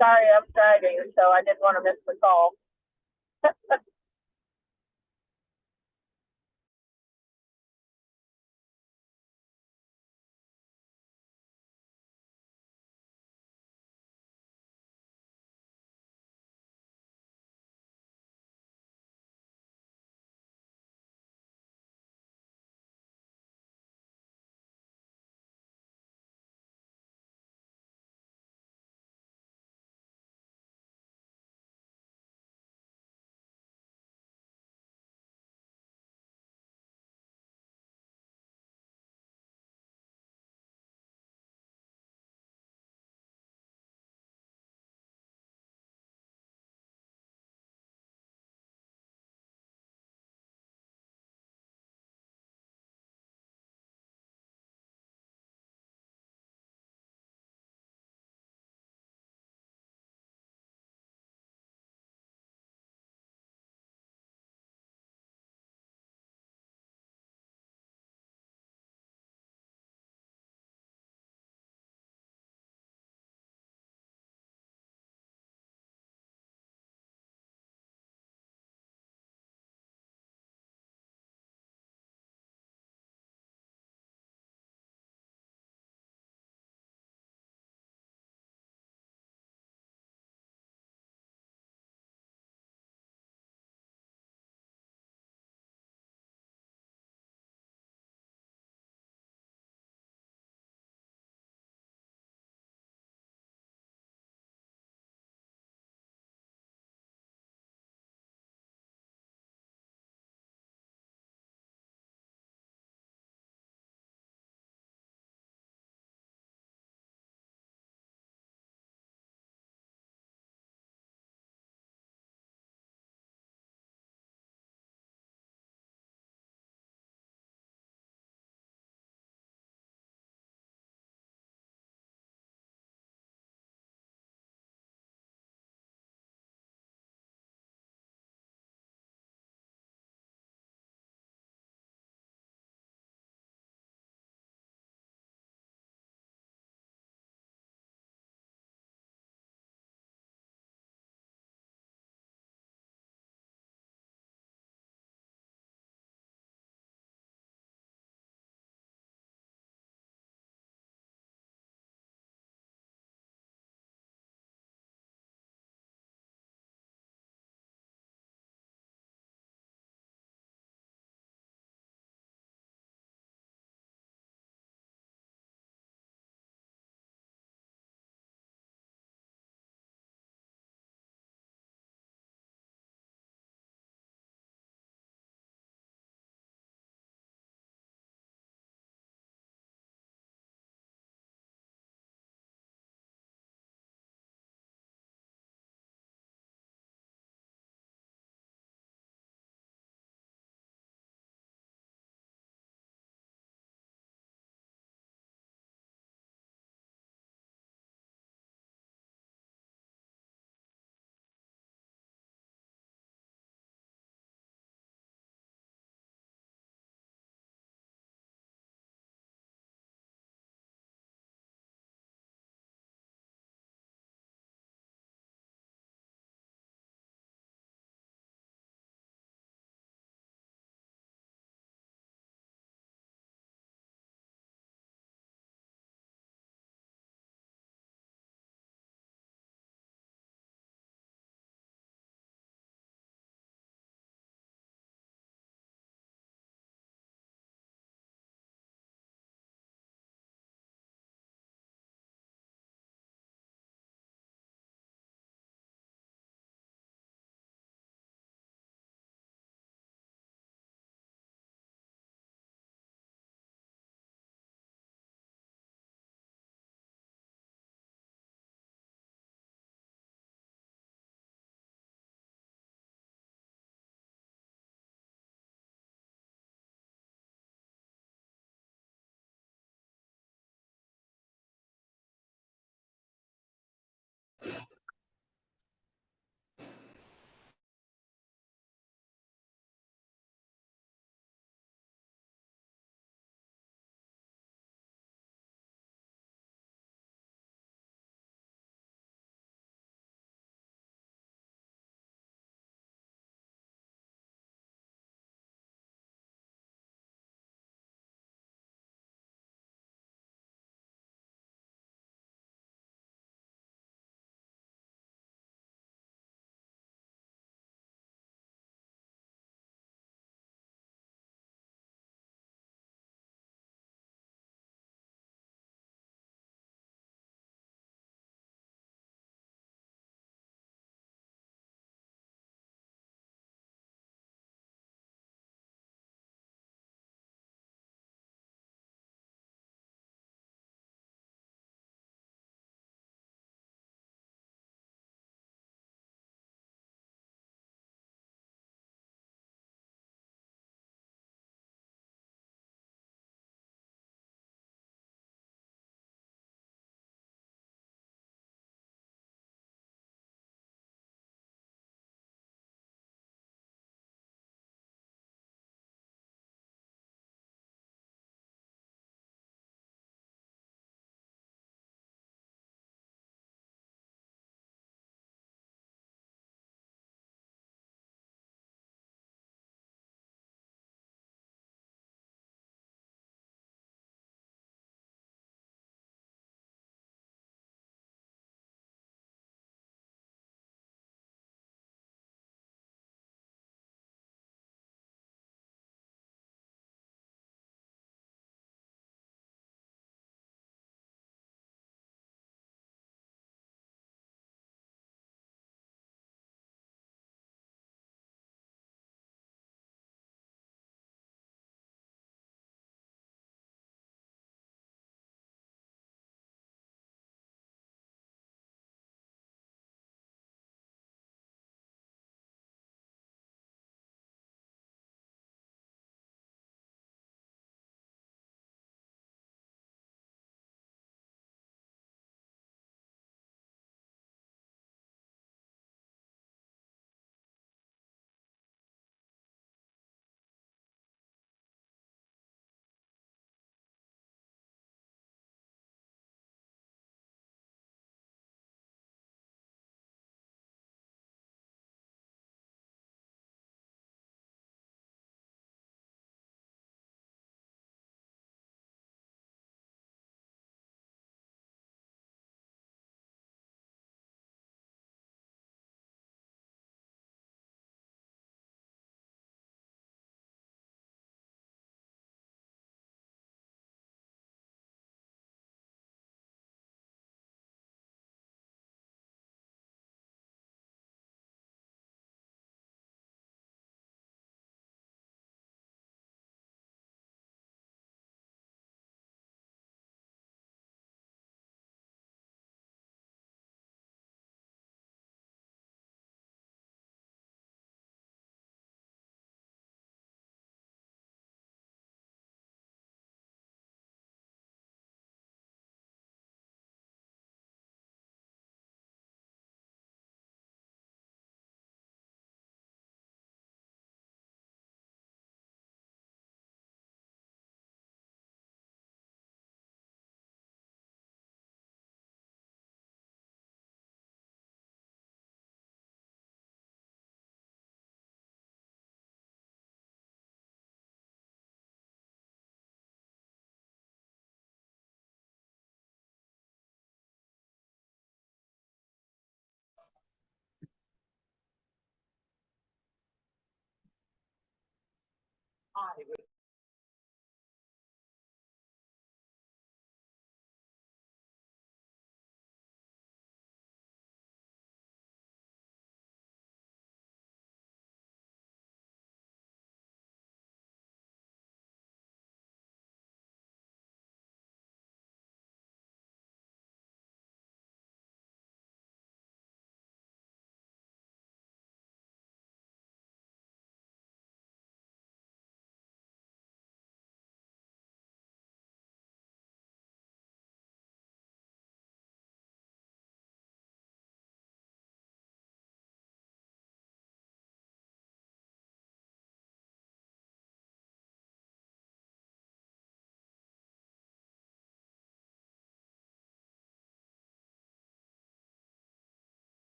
Sorry, I'm driving, so I didn't want to miss the call.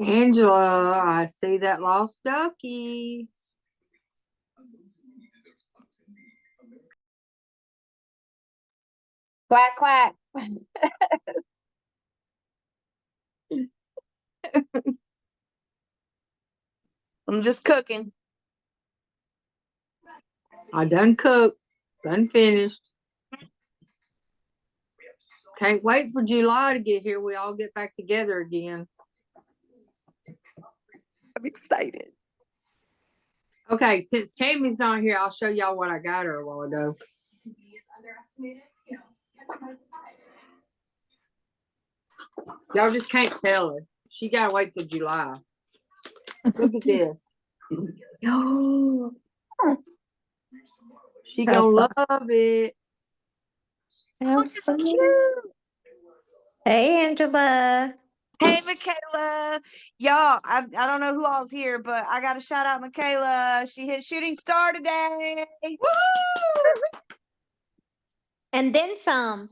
Angela, I see that lost ducky. Quack, quack. I'm just cooking. I done cooked, done finished. Can't wait for July to get here. We all get back together again. I'm excited. Okay, since Tammy's not here, I'll show y'all what I got her a while ago. Y'all just can't tell her. She gotta wait till July. Look at this. She gonna love it. That's so cute. Hey, Angela. Hey, Michaela. Y'all, I don't know who all's here, but I got to shout out Michaela. She hit shooting star today. And then some.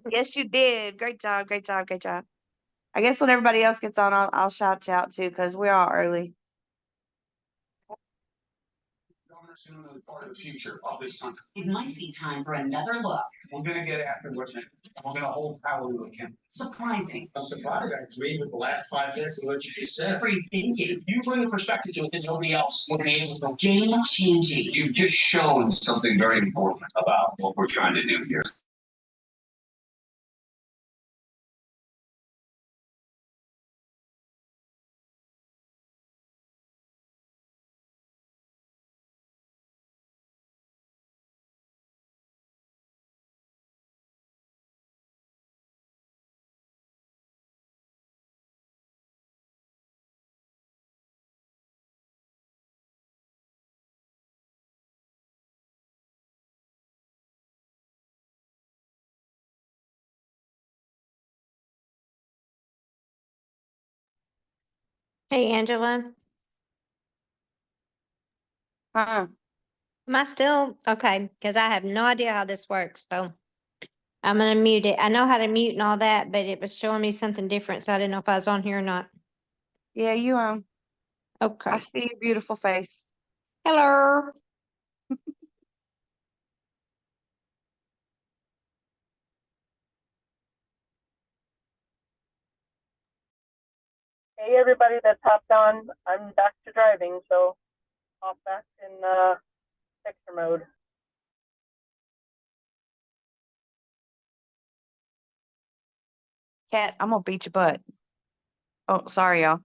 Yes, you did. Great job. Great job. Great job. I guess when everybody else gets on, I'll shout you out too, because we're all early. Another part of the future of this country. It might be time for another look. We're gonna get after what's in it. We're gonna hold power to account. Surprising. I'm surprised. I agree with the last 5 minutes of what you just said. Free thinking. You bring a perspective to it that nobody else will be able to. Game changing. You've just shown something very important about what we're trying to do here. Hey, Angela. Huh. Am I still okay? Because I have no idea how this works. So I'm going to mute it. I know how to mute and all that, but it was showing me something different. So I didn't know if I was on here or not. Yeah, you I Okay. see your beautiful face. Hello. Hey, everybody that's hopped on. I'm back to driving, so hop back in picture mode. Cat, I'm gonna beat your butt. Oh, sorry, y'all.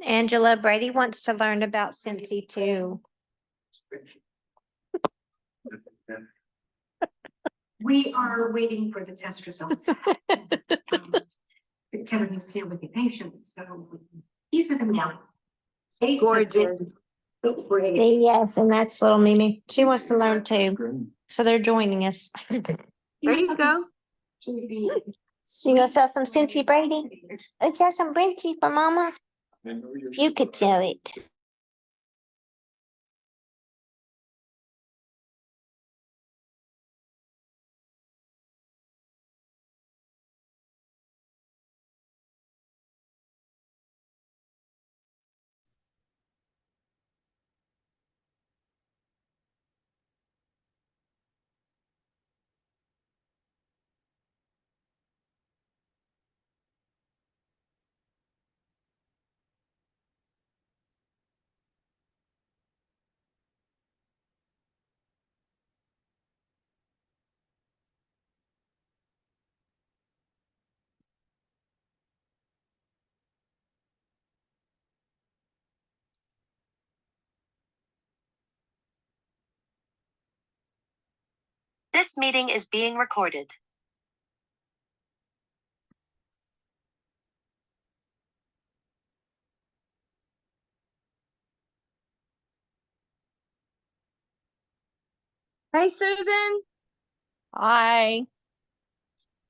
Angela, Brady wants to learn about Cincy too. We are waiting for the test results. But Kevin is here with the patient, so he's with him now. Gorgeous. Great. Yes, and that's little Mimi. She wants to learn too. So they're joining us. There you go. You gonna sell some Cincy Brady? Let's have some Brincy for mama. You could sell it. This meeting is being recorded. Hey, Susan. Hi.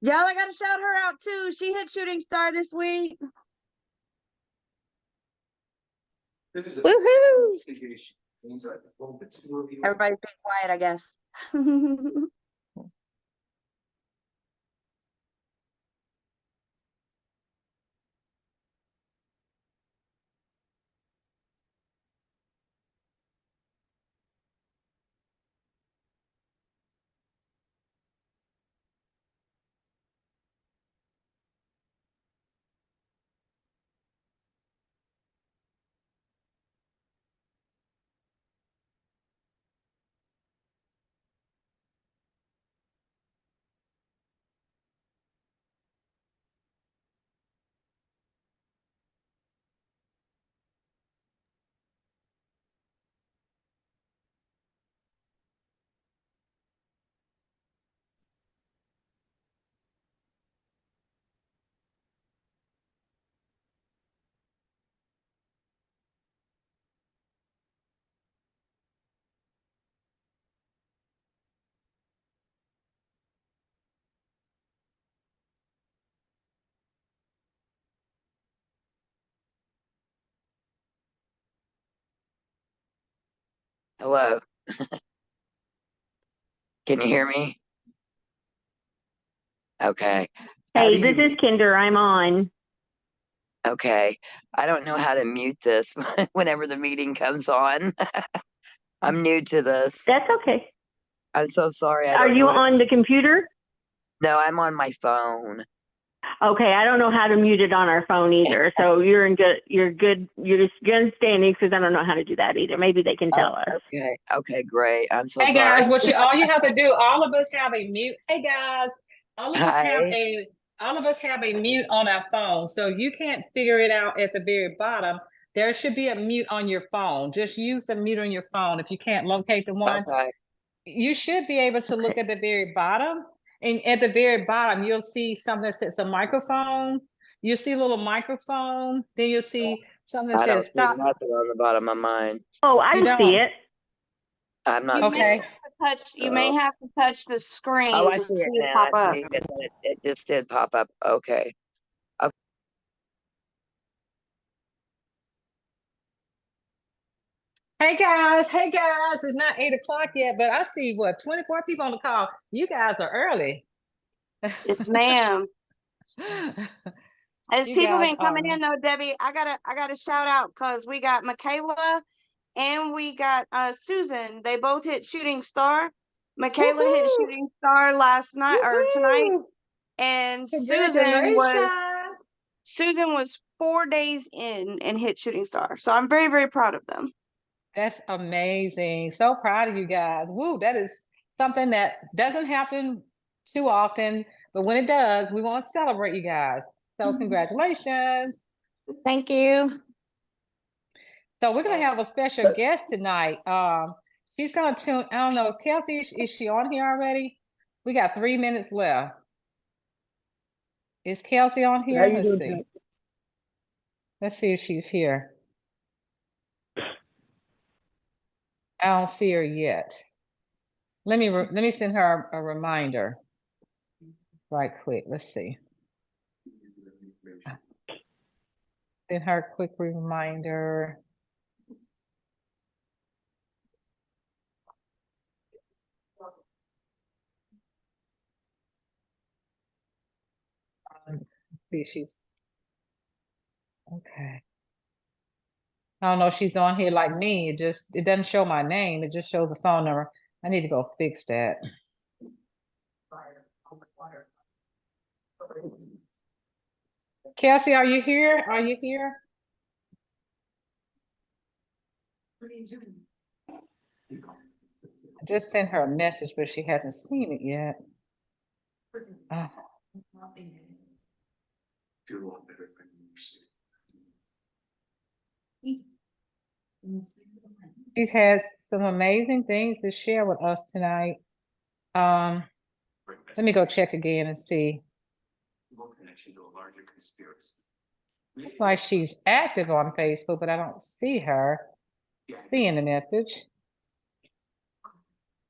Y'all, I gotta shout her out too. She hit shooting star this week. Woohoo. Everybody's being quiet, I guess. Hello. Can you hear me? Okay. How Hey, do this you- is Kinder. I'm on. Okay. I don't know how to mute this whenever the meeting comes on. I'm new to this. That's okay. I'm so sorry. I Are don't you know what- on the computer? No, I'm on my phone. Okay, I don't know how to mute it on our phone either. So you're good. You're just good standing because I don't know how to do that either. Maybe they can tell us. Okay. Okay, great. I'm so Hey sorry. guys, all you have to do, all of us have a mute. Hey guys, all of us have a mute on our phone. So you can't figure it out at the very bottom. There should be a mute on your phone. Just use the mute on your phone. If you can't locate the one, Okay. you should be able to look at the very bottom. And at the very bottom, you'll see something that says a microphone. You'll see a little microphone. Then you'll see something that I don't says see stop. nothing on the bottom of mine. Oh, I You see don't? it. I'm not You seeing may Okay. it. you may have to touch the screen Oh, I to see see it it now. pop I up. see it. It just did pop up. Okay. Hey guys, it's not 8 o'clock yet, but I see 24 people on the call. You guys are early. Yes, ma'am. As You people guys been coming are- in though, Debbie, I gotta shout out because we got Michaela and we got Susan. They both hit shooting star. Michaela hit Woohoo! shooting star last night or tonight, Woohoo! and Congratulations. Susan was 4 days in and hit shooting star. So I'm very, very proud of them. That's amazing. So proud of you guys. Woo, that is something that doesn't happen too often, but when it does, we want to celebrate you guys. So congratulations. Thank you. So we're gonna have a special guest tonight. She's gonna tune. I don't know. Is Kelsey? Is she on here already? We got 3 minutes left. Is Kelsey on How here? you Let's doing see. tonight? Let's see if she's here. I don't see her yet. Let me send her a reminder right quick. Let's see. Send her a quick reminder. Let's see if she's okay. I don't know if she's on here like me. It doesn't show my name. It just shows the phone number. I need to go fix that. Kelsey, are you here? Are you here? I just sent her a message, but she hasn't seen it yet. She's had some amazing things to share with us tonight. Let me go check again and see. Looks like she's active on Facebook, but I don't see her. Seeing the message.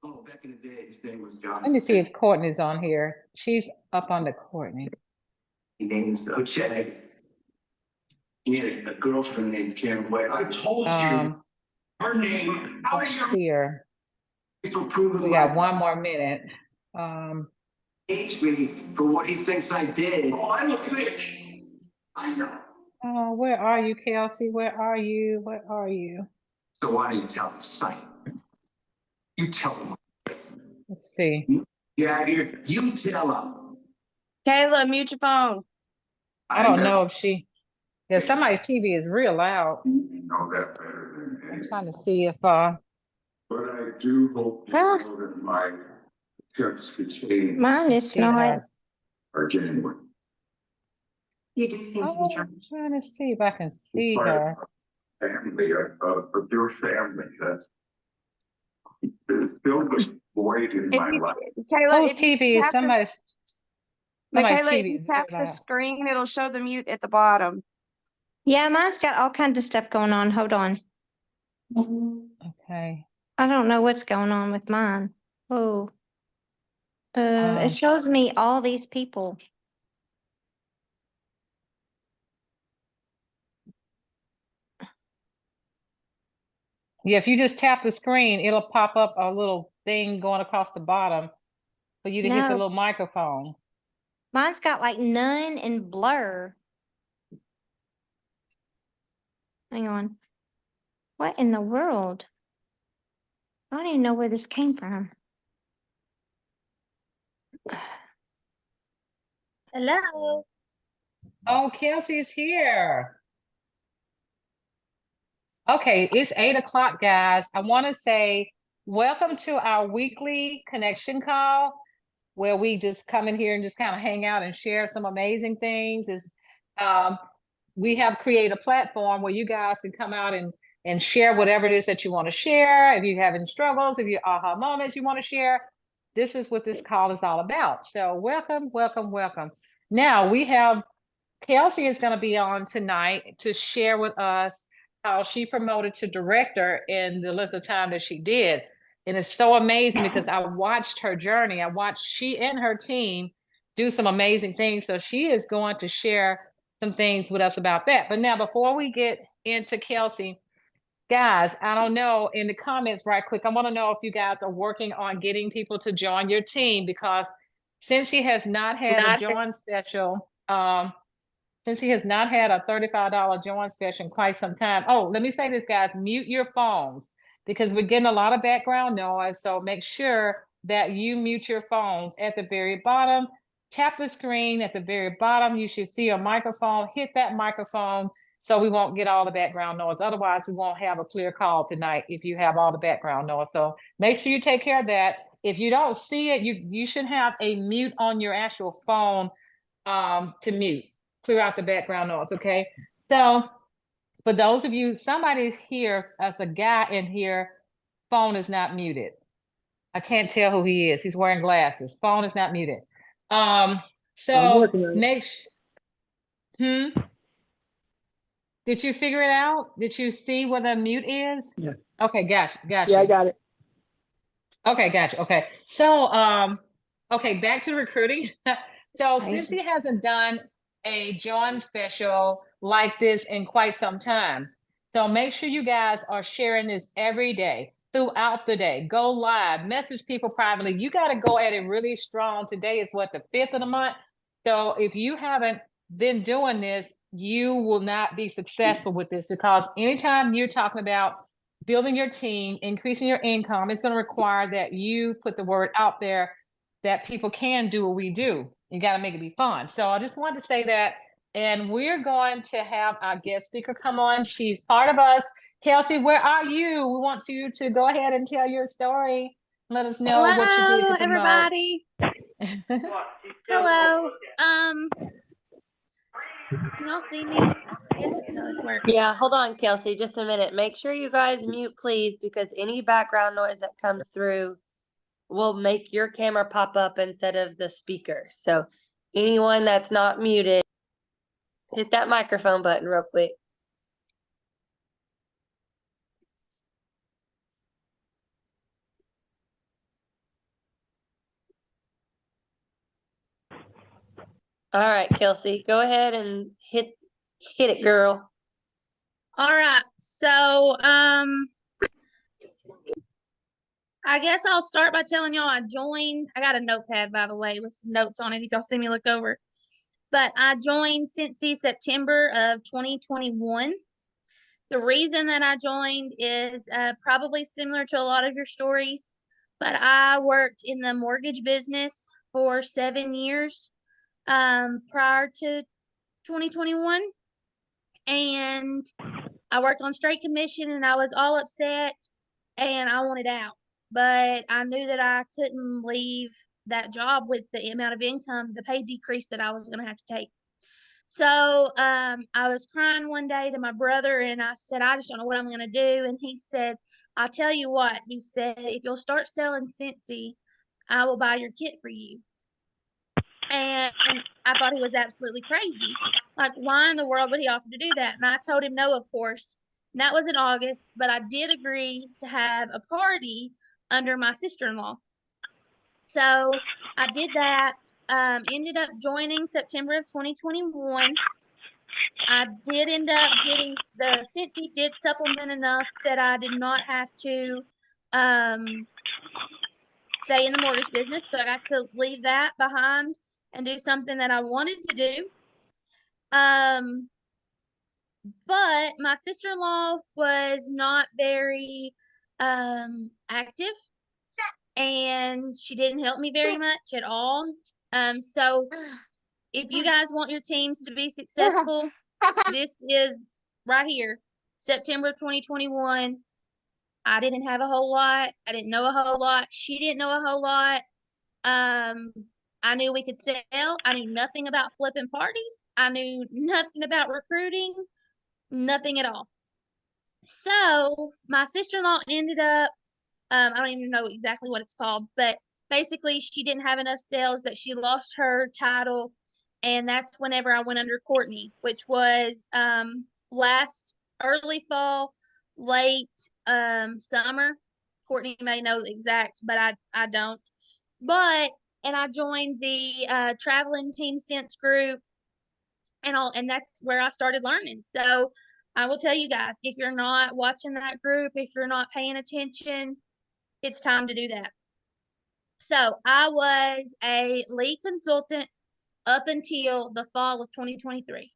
Let me see if Courtney's on here. She's up under Courtney. He names Ocheg. He had a girlfriend named Karen West. I told you her name. Out of your See her. we We got 1 more minute. Hates me for what he thinks I did. Oh, I'm a fish. I know. Oh, where are you, Kelsey? Where are you? Where are you? So why do you tell him, son? You tell him. Let's see. Yeah, you tell him. Kayla, mute your phone. I don't know if she. Yeah, somebody's TV is real loud. You know that better than I'm anyone. trying to see if But I do hope you know that my tips could change Mine is see not. her. are genuine. You do seem to Oh, be trying. I'm trying to see if I can see her. Family, of your family, that's filled with void in If my you, life. Kayla, Whose if you TV is tap the, somebody's Michaela, if TV you is tap very the loud. screen, it'll show the mute at the bottom. Yeah, mine's got all kinds of stuff going on. Hold on. Okay. I don't know what's going on with mine. Oh. It shows me all these people. Yeah, if you just tap the screen, it'll pop up a little thing going across the bottom for you to hit the No. little microphone. Mine's got like none and blur. Hang on. What in the world? I don't even know where this came from. Hello. Oh, Kelsey's here. Okay, it's 8 o'clock, guys. I want to say welcome to our weekly connection call where we just come in here and just kind of hang out and share some amazing things. We have created a platform where you guys can come out and share whatever it is that you want to share. If you're having struggles, if you aha moments you want to share, this is what this call is all about. So welcome, welcome, welcome. Now we have Kelsey is going to be on tonight to share with us how she promoted to director in the length of time that she did. And it's so amazing because I watched her journey. I watched she and her team do some amazing things. So she is going to share some things with us about that. But now, before we get into Kelsey, guys, I don't know, in the comments right quick, I want to know if you guys are working on getting people to join your team, because since she has not had a join special, since he has not had a $35 join special in quite some time. Oh, let me say this, guys, mute your phones because we're getting a lot of background noise. So make sure that you mute your phones at the very bottom. Tap the screen at the very bottom. You should see a microphone. Hit that microphone so we won't get all the background noise. Otherwise, we won't have a clear call tonight if you have all the background noise. So make sure you take care of that. If you don't see it, you should have a mute on your actual phone to mute. Clear out the background noise, okay? So for those of you, somebody's here as a guy in here, phone is not muted. I can't tell who he is. He's wearing glasses. Phone is not muted. I'm So working on it. make Did you figure it out? Did you see what the mute is? Yeah. Okay, gotcha. Yeah, I got it. Okay, gotcha. Okay. So, okay, back to recruiting. So Crazy. Cincy hasn't done a John special like this in quite some time. So make sure you guys are sharing this every day, throughout the day. Go live, message people privately. You got to go at it really strong. Today is what, the 5th of the month? So if you haven't been doing this, you will not be successful with this, because anytime you're talking about building your team, increasing your income, it's going to require that you put the word out there that people can do what we do. You got to make it be fun. So I just wanted to say that. And we're going to have our guest speaker come on. She's part of us. Kelsey, where are you? We want you to go ahead and tell your story. Let us know what you did to promote. Everybody. Hello. Can y'all see me? I guess this is how this works. Yeah, hold on, Kelsey, just a minute. Make sure you guys mute, please, because any background noise that comes through will make your camera pop up instead of the speaker. So anyone that's not muted, hit that microphone button real quick. All right, Kelsey, go ahead and hit it, girl. All right. So, I guess I'll start by telling y'all I joined. I got a notepad, by the way, with some notes on it if y'all see me look over. But I joined Cincy September of 2021. The reason that I joined is probably similar to a lot of your stories, but I worked in the mortgage business for 7 years prior to 2021. And I worked on straight commission and I was all upset and I wanted out. But I knew that I couldn't leave that job with the amount of income, the pay decrease that I was going to have to take. So I was crying one day to my brother and I said, I just don't know what I'm going to do. And he said, I'll tell you what. He said, if you'll start selling Cincy, I will buy your kit for you. And I thought he was absolutely crazy. Like, why in the world would he offer to do that? And I told him no, of course. And that was in August, but I did agree to have a party under my sister-in-law. So I did that, ended up joining September of 2021. I did end up getting the Cincy did supplement enough that I did not have to stay in the mortgage business. So I got to leave that behind and do something that I wanted to do. But my sister-in-law was not very active, and she didn't help me very much at all. So if you guys want your teams to be successful, this is right here, September 2021. I didn't have a whole lot. I didn't know a whole lot. She didn't know a whole lot. I knew we could sell. I knew nothing about flipping parties. I knew nothing about recruiting, nothing at all. So my sister-in-law ended up, I don't even know exactly what it's called, but basically she didn't have enough sales that she lost her title. And that's whenever I went under Courtney, which was last early fall, late summer. Courtney may know the exact, but I don't. And I joined the traveling team Sense group and that's where I started learning. So I will tell you guys, if you're not watching that group, if you're not paying attention, it's time to do that. So I was a lead consultant up until the fall of 2023.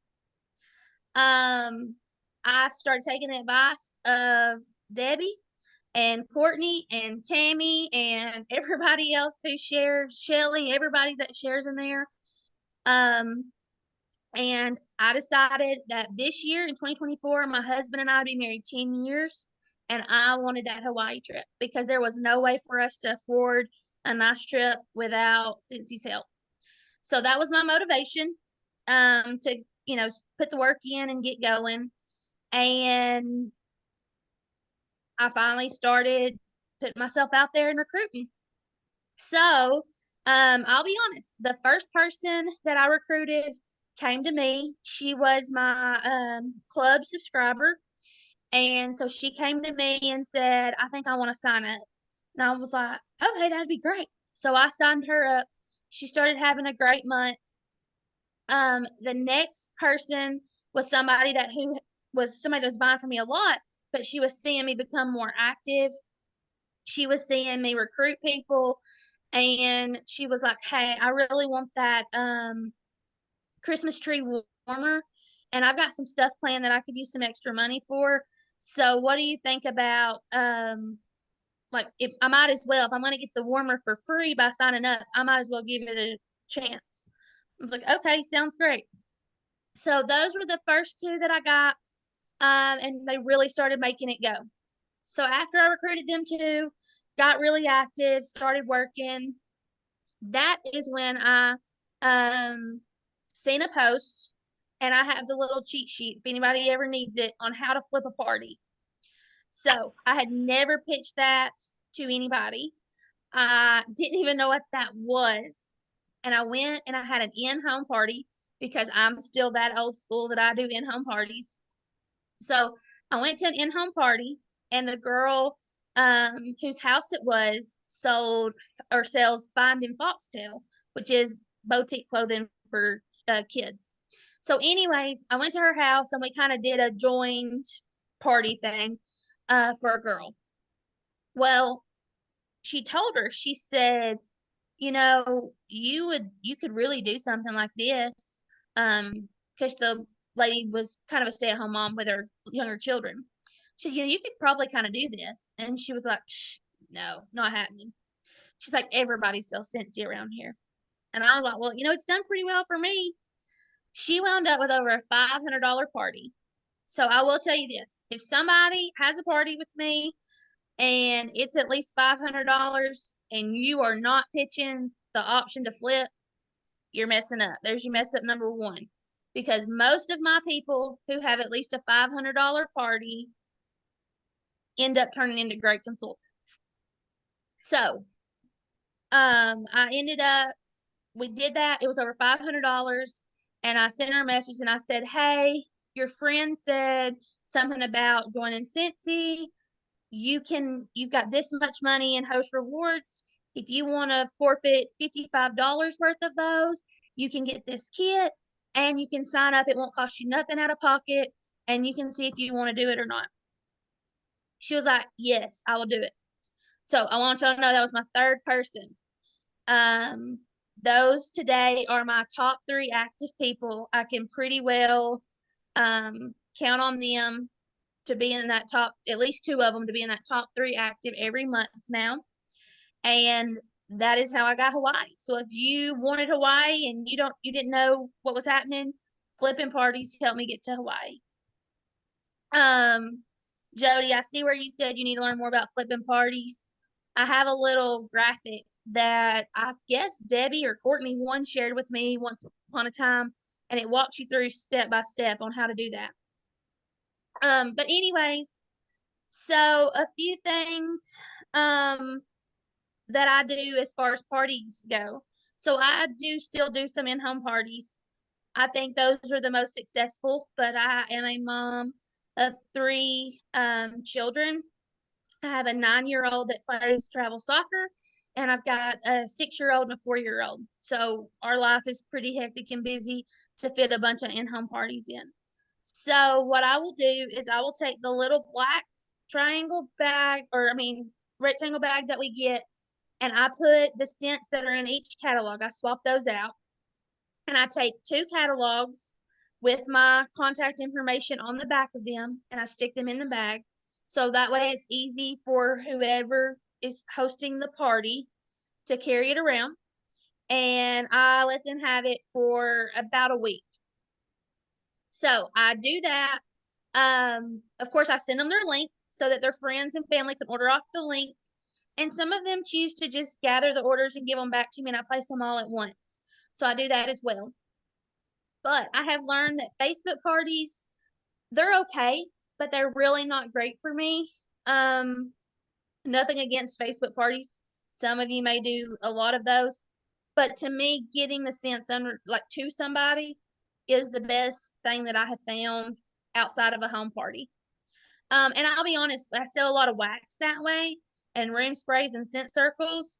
I started taking the advice of Debbie and Courtney and Tammy and everybody else who shares, Shelly, everybody that shares in there. And I decided that this year in 2024, my husband and I would be married 10 years. And I wanted that Hawaii trip because there was no way for us to afford a nice trip without Cincy's help. So that was my motivation to, put the work in and get going. And I finally started putting myself out there and recruiting. So, I'll be honest, the first person that I recruited came to me. She was my club subscriber. And so she came to me and said, I think I want to sign up. And I was like, okay, that'd be great. So I signed her up. She started having a great month. The next person was somebody that was buying from me a lot, but she was seeing me become more active. She was seeing me recruit people, and she was like, hey, I really want that Christmas tree warmer, and I've got some stuff planned that I could use some extra money for. So what do you think about like, if I might as well, if I'm going to get the warmer for free by signing up, I might as well give it a chance. I was like, okay, sounds great. So those were the first two that I got, and they really started making it go. So after I recruited them two, got really active, started working, that is when I seen a post, and I have the little cheat sheet if anybody ever needs it on how to flip a party. So I had never pitched that to anybody. I didn't even know what that was. And I went and I had an in-home party because I'm still that old school that I do in-home parties. So I went to an in-home party, and the girl whose house it was sells Find in Foxtail, which is boutique clothing for kids. So anyways, I went to her house and we kind of did a joined party thing for a girl. Well, she told her, she said, you know, you could really do something like this. Because the lady was kind of a stay-at-home mom with her younger children. She said, you know, you could probably kind of do this. And she was like, no, not happening. She's like, everybody sells Scentsy around here. And I was like, well, you know, it's done pretty well for me. She wound up with over a $500 party. So I will tell you this, if somebody has a party with me and it's at least $500 and you are not pitching the option to flip, you're messing up. There's your mess up number one. Because most of my people who have at least a $500 party end up turning into great consultants. So, I ended up, we did that. It was over $500, and I sent her a message and I said, hey, your friend said something about joining Scentsy. You've got this much money in host rewards. If you want to forfeit $55 worth of those, you can get this kit and you can sign up. It won't cost you nothing out of pocket, and you can see if you want to do it or not. She was like, yes, I will do it. So I want y'all to know that was my third person. Those today are my top 3 active people. I can pretty well count on them to be in that top, at least 2 of them to be in that top 3 active every month now. And that is how I got Hawaii. So if you wanted Hawaii and you didn't know what was happening, flipping parties helped me get to Hawaii. Jody, I see where you said you need to learn more about flipping parties. I have a little graphic that I guess Debbie or Courtney one shared with me once upon a time, and it walks you through step by step on how to do that. But anyways, so a few things that I do as far as parties go. So I do still do some in-home parties. I think those are the most successful, but I am a mom of 3 children. I have a 9-year-old that plays travel soccer, and I've got a 6-year-old and a 4-year-old. So our life is pretty hectic and busy to fit a bunch of in-home parties in. So what I will do is I will take the little black rectangle bag that we get, and I put the scents that are in each catalog. I swap those out, and I take 2 catalogs with my contact information on the back of them, and I stick them in the bag. So that way it's easy for whoever is hosting the party to carry it around. And I let them have it for about a week. So I do that. Of course, I send them their link so that their friends and family can order off the link. And some of them choose to just gather the orders and give them back to me, and I place them all at once. So I do that as well. But I have learned that Facebook parties, they're okay, but they're really not great for me. Nothing against Facebook parties. Some of you may do a lot of those, but to me, getting the scents under like to somebody is the best thing that I have found outside of a home party. And I'll be honest, I sell a lot of wax that way and room sprays and scent circles.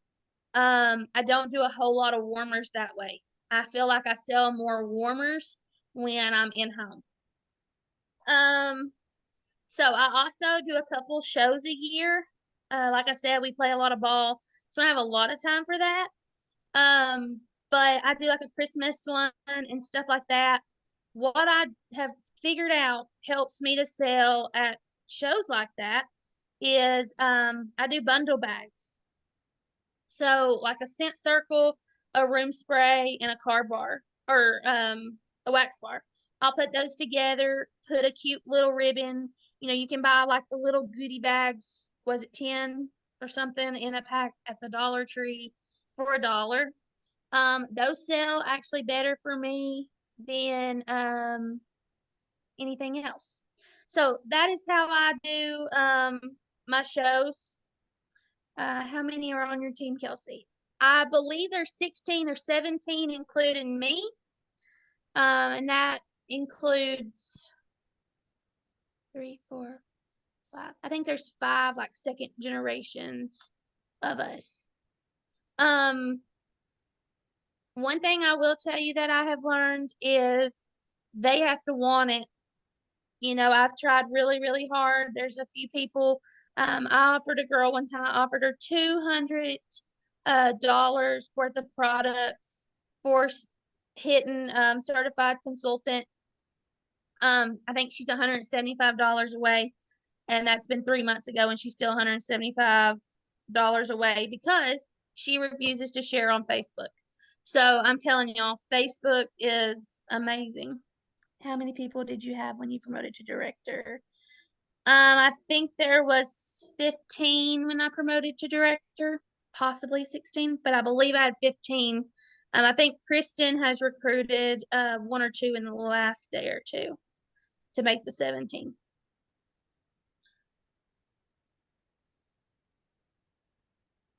I don't do a whole lot of warmers that way. I feel like I sell more warmers when I'm in home. So I also do a couple shows a year. Like I said, we play a lot of ball, so I have a lot of time for that. But I do like a Christmas one and stuff like that. What I have figured out helps me to sell at shows like that is I do bundle bags. So like a scent circle, a room spray, and a car bar or a wax bar. I'll put those together, put a cute little ribbon. You know, you can buy like the little goodie bags, was it 10 or something in a pack at the Dollar Tree for $1. Those sell actually better for me than anything else. So that is how I do my shows. How many are on your team, Kelsey? I believe there's 16 or 17, including me. And that includes 3, 4, 5. I think there's 5 like second generations of us. One thing I will tell you that I have learned is they have to want it. You know, I've tried really, really hard. There's a few people. I offered a girl one time, I offered her $200 worth of products for hitting certified consultant. I think she's $175 away, and that's been 3 months ago, and she's still $175 away because she refuses to share on Facebook. So I'm telling y'all, Facebook is amazing. How many people did you have when you promoted to director? I think there was 15 when I promoted to director, possibly 16, but I believe I had 15. I think Kristen has recruited 1 or 2 in the last day or 2 to make the 17.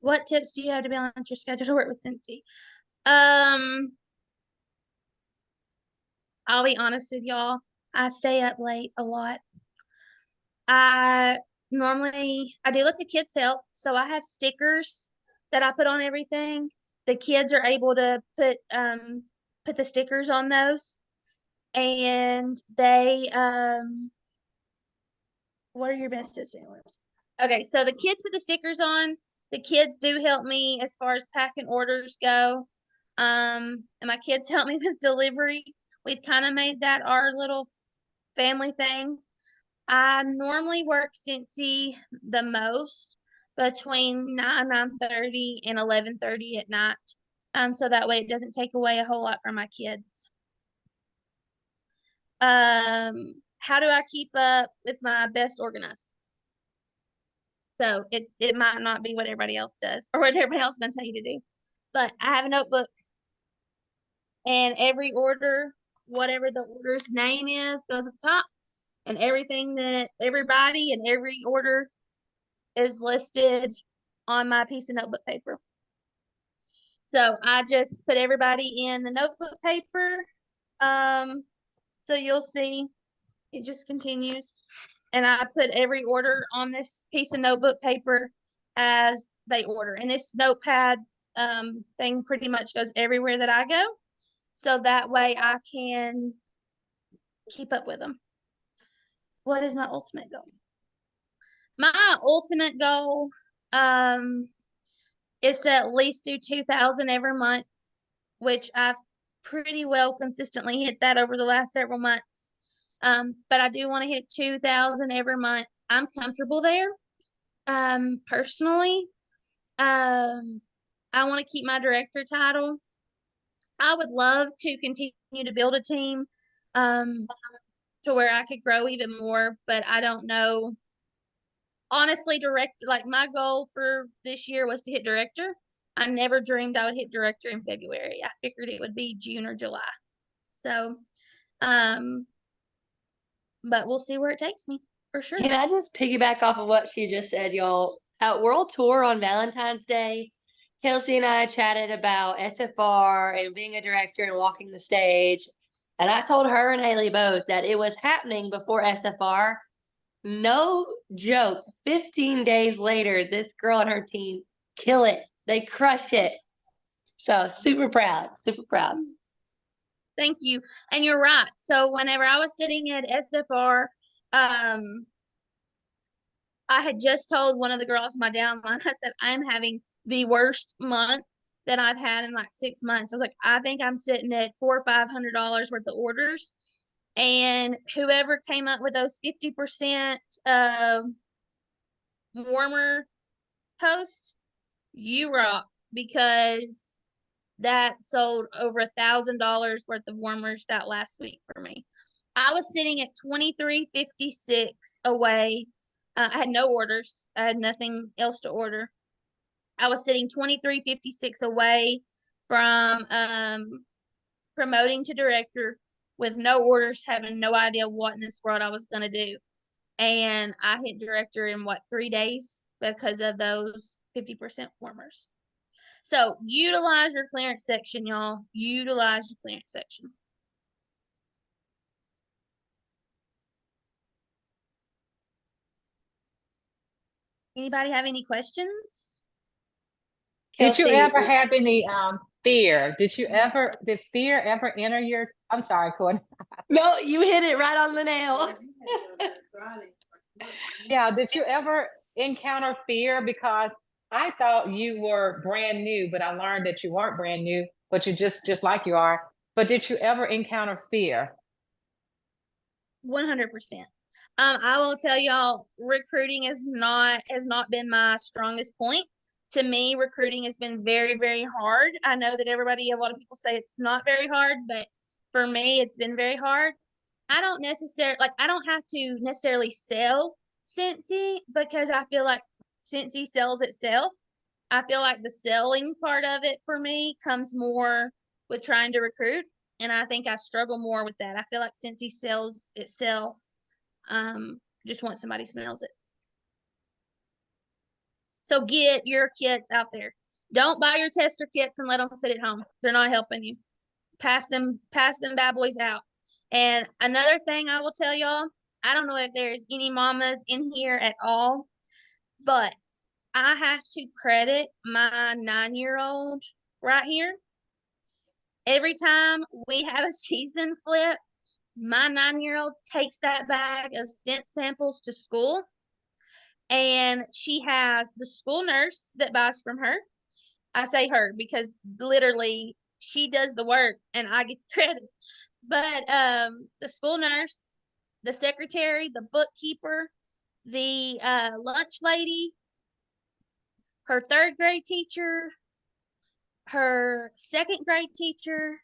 What tips do you have to balance your schedule to work with Scentsy? I'll be honest with y'all. I stay up late a lot. I do let the kids help. So I have stickers that I put on everything. The kids are able to put the stickers on those. And they what are your best tips? Okay, so the kids put the stickers on. The kids do help me as far as packing orders go. And my kids help me with delivery. We've kind of made that our little family thing. I normally work Scentsy the most between 9:30 and 11:30 at night. So that way it doesn't take away a whole lot from my kids. How do I keep up with my best organized? So it might not be what everybody else does or what everybody else is going to tell you to do, but I have a notebook, and every order, whatever the order's name is, goes at the top, and everything that everybody and every order is listed on my piece of notebook paper. So I just put everybody in the notebook paper. So you'll see it just continues. And I put every order on this piece of notebook paper as they order. And this notepad thing pretty much goes everywhere that I go. So that way I can keep up with them. What is my ultimate goal? My ultimate goal is to at least do 2,000 every month, which I've pretty well consistently hit that over the last several months. But I do want to hit 2,000 every month. I'm comfortable there. Personally, I want to keep my director title. I would love to continue to build a team to where I could grow even more, but I don't know. Honestly, like my goal for this year was to hit director. I never dreamed I would hit director in February. I figured it would be June or July. So, but we'll see where it takes me for sure. Can I just piggyback off of what she just said, y'all? At World Tour on Valentine's Day, Kelsey and I chatted about SFR and being a director and walking the stage. And I told her and Haley both that it was happening before SFR. No joke. 15 days later, this girl and her team kill it. They crush it. So super proud, super proud. Thank you. And you're right. So whenever I was sitting at SFR, I had just told one of the girls in my downline, I said, I'm having the worst month that I've had in like 6 months. I was like, I think I'm sitting at $400 or $500 worth of orders. And whoever came up with those 50% warmer posts, you rock, because that sold over $1,000 worth of warmers that last week for me. I was sitting at 23.56 away. I had no orders. I had nothing else to order. I was sitting 23.56 away from promoting to director with no orders, having no idea what in this world I was going to do. And I hit director in 3 days because of those 50% warmers. So utilize your clearance section, y'all. Utilize your clearance section. Anybody have any questions? Did you Kelsey, ever have any fear? Did fear ever enter your, I'm sorry, Courtney. No, you hit it right on the nail. Yeah, did you ever encounter fear? Because I thought you were brand new, but I learned that you weren't brand new, but you just like you are. But did you ever encounter fear? 100%. I will tell y'all, recruiting has not been my strongest point. To me, recruiting has been very, very hard. I know that a lot of people say it's not very hard, but for me, it's been very hard. I don't have to necessarily sell Scentsy, because I feel like Scentsy sells itself. I feel like the selling part of it for me comes more with trying to recruit. And I think I struggle more with that. I feel like Scentsy sells itself. Just once somebody smells it. So get your kits out there. Don't buy your tester kits and let them sit at home. They're not helping you. Pass them bad boys out. And another thing I will tell y'all, I don't know if there's any mamas in here at all, but I have to credit my 9-year-old right here. Every time we have a season flip, my 9-year-old takes that bag of scent samples to school, and she has the school nurse that buys from her. I say her because literally she does the work and I get credit. But the school nurse, the secretary, the bookkeeper, the lunch lady, her 3rd grade teacher, her 2nd grade teacher.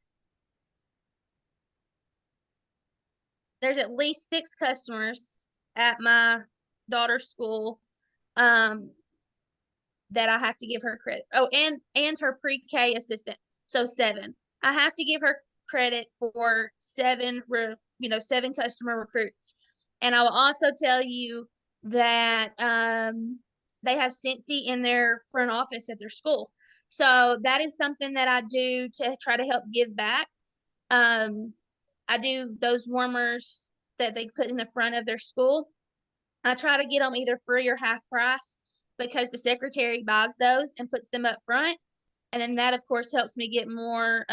There's at least 6 customers at my daughter's school that I have to give her credit. Oh, and her pre-K assistant. So 7. I have to give her credit for 7 customer recruits. And I will also tell you that they have Scentsy in their front office at their school. So that is something that I do to try to help give back. I do those warmers that they put in the front of their school. I try to get them either free or half price, because the secretary buys those and puts them up front. And then that, of course, helps me get more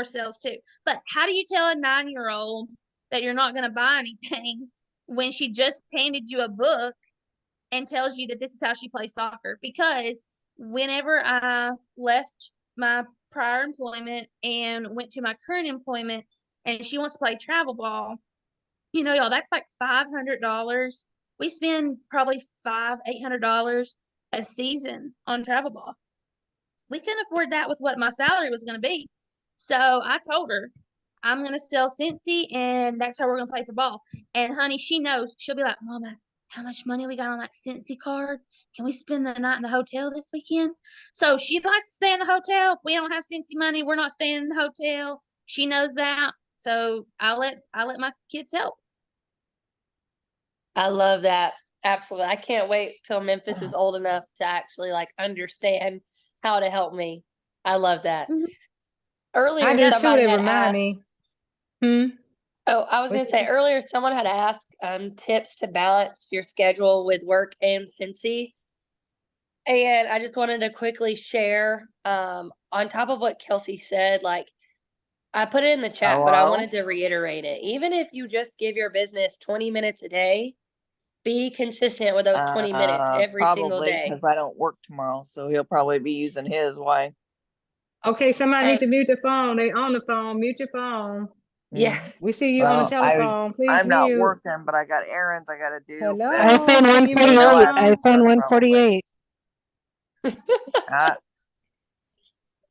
sales too. But how do you tell a 9-year-old that you're not going to buy anything when she just handed you a book and tells you that this is how she plays soccer? Because whenever I left my prior employment and went to my current employment, and she wants to play travel ball, y'all, that's like $500. We spend probably $800 a season on travel ball. We couldn't afford that with what my salary was going to be. So I told her, I'm going to sell Scentsy, and that's how we're going to play for ball. And honey, she knows. She'll be like, Mama, how much money we got on that Scentsy card? Can we spend the night in the hotel this weekend? So she likes to stay in the hotel. If we don't have Scentsy money, we're not staying in the hotel. She knows that. So I let my kids help. I love that. Absolutely. I can't wait till Memphis is old enough to actually like understand how to help me. I love that. Mhm. Earlier, I do too. somebody They had remind asked, me. Hmm. oh, I was going to say earlier, someone had asked tips to balance your schedule with work and Cincy. And I just wanted to quickly share, on top of what Kelsey said, like I put it in the chat, but I Hello? wanted to reiterate it. Even if you just give your business 20 minutes a day, be consistent with those 20 minutes every single Probably day. because I don't work tomorrow, so he'll probably be using his. Why? Okay, somebody Hey. needs to mute the phone. They on the phone. Mute your phone. Yeah. We see you on the Well, telephone. Please I'm not mute. working, but I got errands I gotta do. Hello. that Can you mute I know your I missed phone? one probably.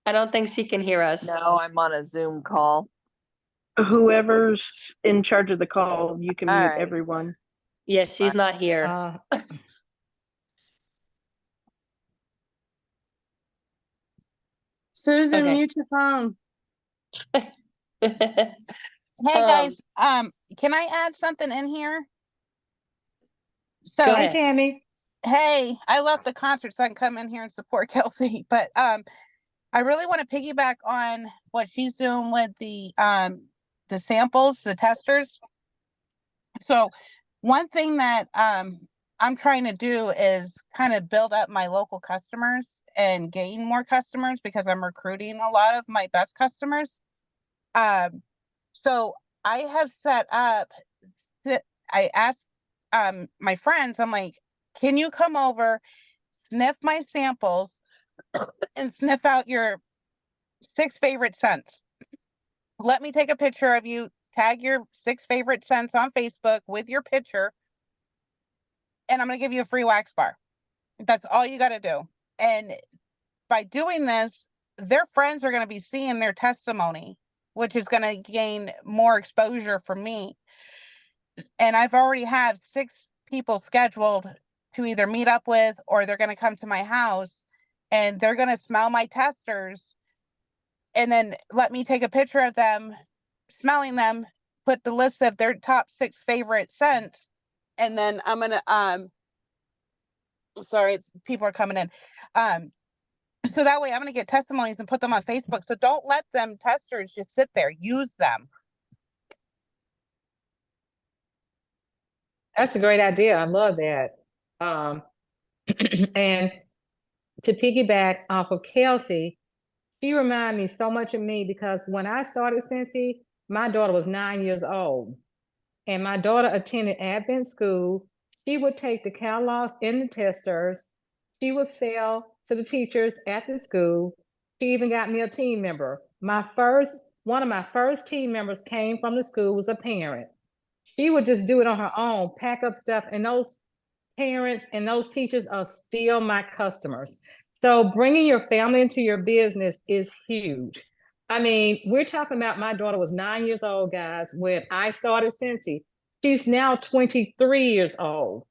I don't think she can hear us. No, I'm on a Zoom call. Whoever's in charge of the call, you can All mute right. everyone. Yes, she's not here. Susan, Okay. mute your phone. Hey guys, can I add something in here? So, Go Hey, ahead. Tammy. hey, I left the concert so I can come in here and support Kelsey, but I really want to piggyback on what she's doing with the samples, the testers. So, one thing that I'm trying to do is kind of build up my local customers and gain more customers because I'm recruiting a lot of my best customers. So I have set up, I asked my friends, I'm like, can you come over, sniff my samples, and sniff out your 6 favorite scents? Let me take a picture of you, tag your 6 favorite scents on Facebook with your picture, and I'm going to give you a free wax bar. That's all you got to do. And by doing this, their friends are going to be seeing their testimony, which is going to gain more exposure for me. And I've already have 6 people scheduled to either meet up with, or they're going to come to my house and they're going to smell my testers and then let me take a picture of them smelling them, put the list of their top 6 favorite scents. And then I'm going to, sorry, people are coming in. So that way I'm going to get testimonies and put them on Facebook. So don't let them testers just sit there, use them. That's a great idea. I love that. And to piggyback off of Kelsey, she reminded me so much of me because when I started Cincy, my daughter was 9 years old. And my daughter attended Advent school. She would take the catalogs and the testers. She would sell to the teachers at the school. She even got me a team member. One of my first team members came from the school, was a parent. She would just do it on her own, pack up stuff, and those parents and those teachers are still my customers. So bringing your family into your business is huge. I mean, we're talking about my daughter was 9 years old, guys, when I started Cincy. She's now 23 years old.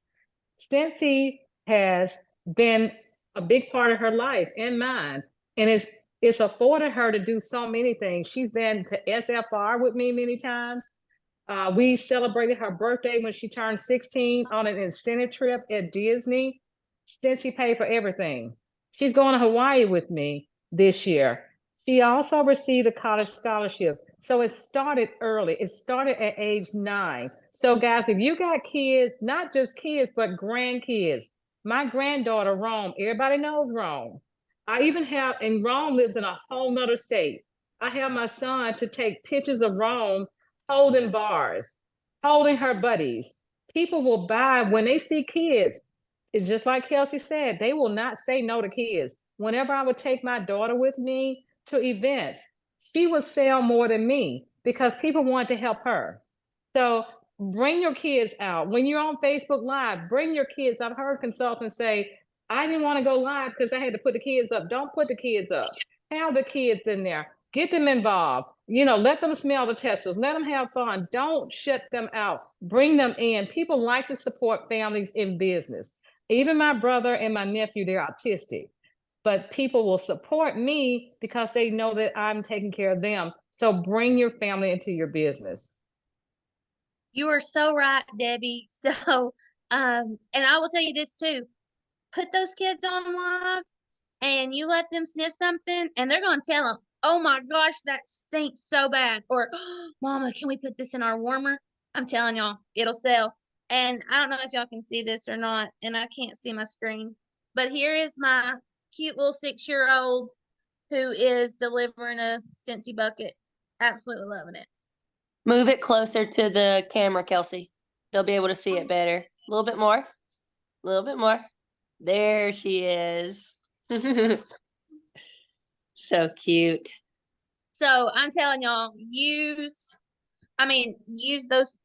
Cincy has been a big part of her life and mine. And it's afforded her to do so many things. She's been to SFR with me many times. We celebrated her birthday when she turned 16 on an incentive trip at Disney. Cincy paid for everything. She's going to Hawaii with me this year. She also received a college scholarship. So it started early. It started at age 9. So guys, if you got kids, not just kids, but grandkids, my granddaughter, Rome, everybody knows Rome. And Rome lives in a whole nother state. I have my son to take pictures of Rome holding bars, holding her buddies. People will buy when they see kids. It's just like Kelsey said, they will not say no to kids. Whenever I would take my daughter with me to events, she would sell more than me because people want to help her. So bring your kids out. When you're on Facebook Live, bring your kids. I've heard consultants say, I didn't want to go live because I had to put the kids up. Don't put the kids up. Have the kids in there. Get them involved. Let them smell the testers. Let them have fun. Don't shut them out. Bring them in. People like to support families in business. Even my brother and my nephew, they're autistic. But people will support me because they know that I'm taking care of them. So bring your family into your business. You are so right, Debbie. So And I will tell you this too, put those kids on live and you let them sniff something and they're going to tell them, oh my gosh, that stinks so bad. Or, oh, Mama, can we put this in our warmer? I'm telling y'all, it'll sell. And I don't know if y'all can see this or not, and I can't see my screen. But here is my cute little 6-year-old who is delivering a Scentsy bucket. Absolutely loving it. Move it closer to the camera, Kelsey. They'll be able to see it better. A little bit more. A little bit more. There she is. So cute. So I'm telling y'all, use those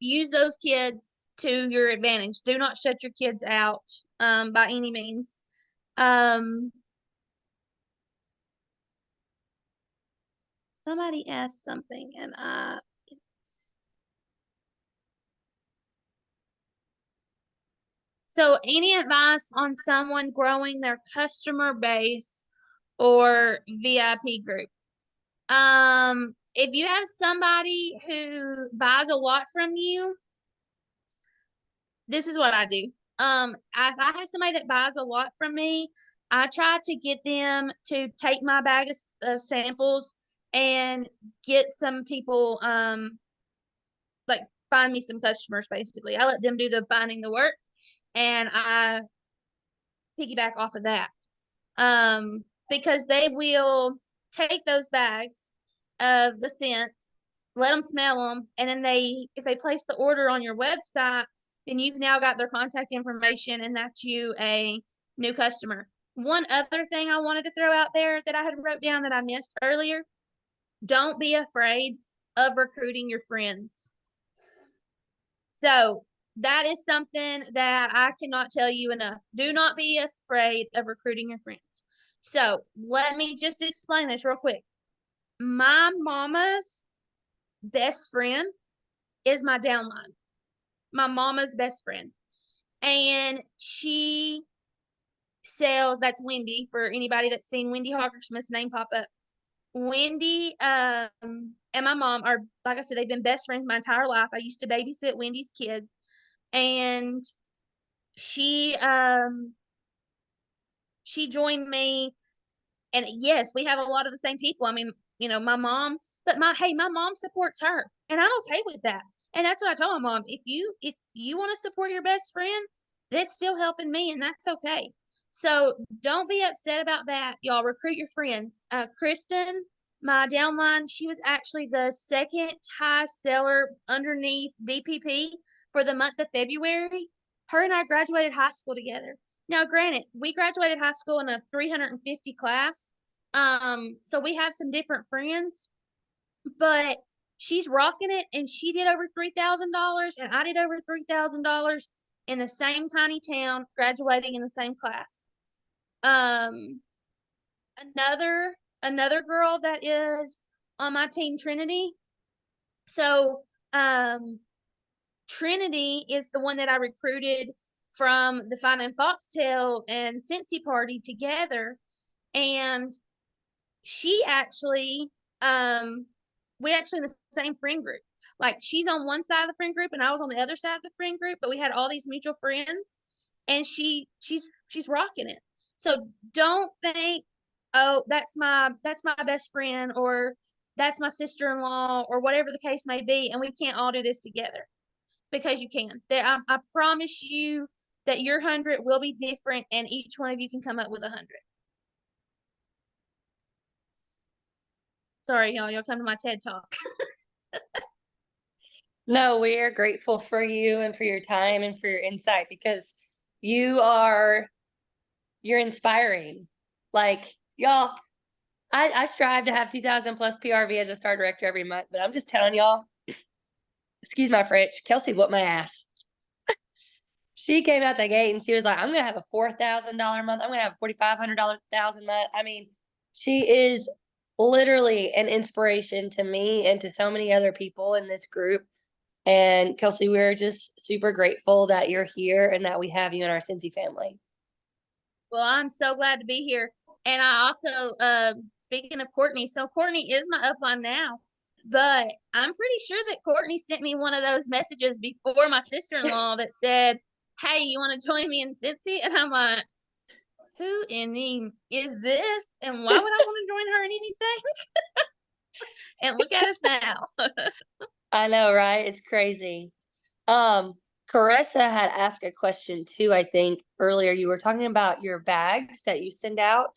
kids to your advantage. Do not shut your kids out by any means. Somebody asked something and so any advice on someone growing their customer base or VIP group? If you have somebody who buys a lot from you, this is what I do. If I have somebody that buys a lot from me, I try to get them to take my bag of samples and get some people, like find me some customers, basically. I let them do the finding the work and I piggyback off of that. Because they will take those bags of the scents, let them smell them, and then if they place the order on your website, then you've now got their contact information, and that's you a new customer. One other thing I wanted to throw out there that I had wrote down that I missed earlier, don't be afraid of recruiting your friends. So that is something that I cannot tell you enough. Do not be afraid of recruiting your friends. So let me just explain this real quick. My mama's best friend is my downline. My mama's best friend. And she sells, that's Wendy, for anybody that's seen Wendy Hockersmith's name pop up. Wendy and my mom are, like I said, they've been best friends my entire life. I used to babysit Wendy's kids. And she joined me. And yes, we have a lot of the same people. I mean, my mom, but my mom supports her, and I'm okay with that. And that's what I told my mom. If you want to support your best friend, that's still helping me, and that's okay. So don't be upset about that, y'all. Recruit your friends. Kristen, my downline, she was actually the second highest seller underneath DPP for the month of February. Her and I graduated high school together. Now, granted, we graduated high school in a 350 class. So we have some different friends, but she's rocking it, and she did over $3,000 and I did over $3,000 in the same tiny town, graduating in the same class. Another girl that is on my team, Trinity. So, Trinity is the one that I recruited from the Fine and Foxtail and Scentsy party together. And she actually, we actually in the same friend group. Like, she's on one side of the friend group and I was on the other side of the friend group, but we had all these mutual friends, and she's rocking it. So don't think, oh, that's my best friend, or that's my sister-in-law, or whatever the case may be, and we can't all do this together, because you can. I promise you that your 100 will be different, and each one of you can come up with 100. Sorry, y'all. Y'all come to my TED Talk. No, we are grateful for you and for your time and for your insight, because you're inspiring. Like, y'all, I strive to have 2,000 plus PRV as a star director every month, but I'm just telling y'all, excuse my French, Kelsey whooped my ass. She came out the gate and she was like, I'm going to have a $4,000 month. I'm going to have a $4,500 month. I mean, she is literally an inspiration to me and to so many other people in this group. And Kelsey, we're just super grateful that you're here and that we have you in our Scentsy family. Well, I'm so glad to be here. And I also, speaking of Courtney, so Courtney is my upline now, but I'm pretty sure that Courtney sent me one of those messages before my sister-in-law that said, hey, you want to join me in Cincy? And I'm like, who in the is this? And why would I want to join her in anything? And look at us now. I know, right? It's crazy. Carissa had asked a question too, I think earlier. You were talking about your bags that you send out.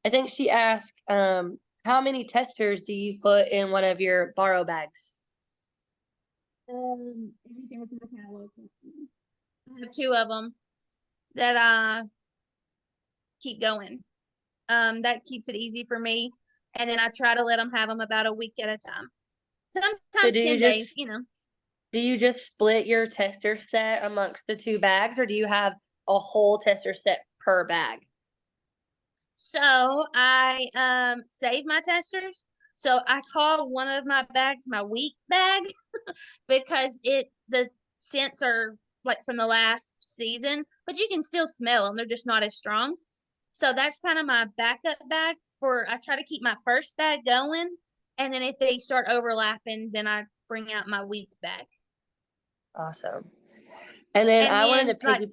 I think she asked, how many testers do you put in one of your borrow bags? Everything within the catalog. I have 2 of them that I keep going. That keeps it easy for me. And then I try to let them have them about a week at a time. Sometimes 10 days, you know. Do you just split your tester set amongst the 2 bags, or do you have a whole tester set per bag? So I save my testers. So I call one of my bags my week bag because the scents are like from the last season, but you can still smell them. They're just not as strong. So that's kind of my backup bag I try to keep my first bag going. And then if they start overlapping, then I bring out my week bag. Awesome. And then I wanted to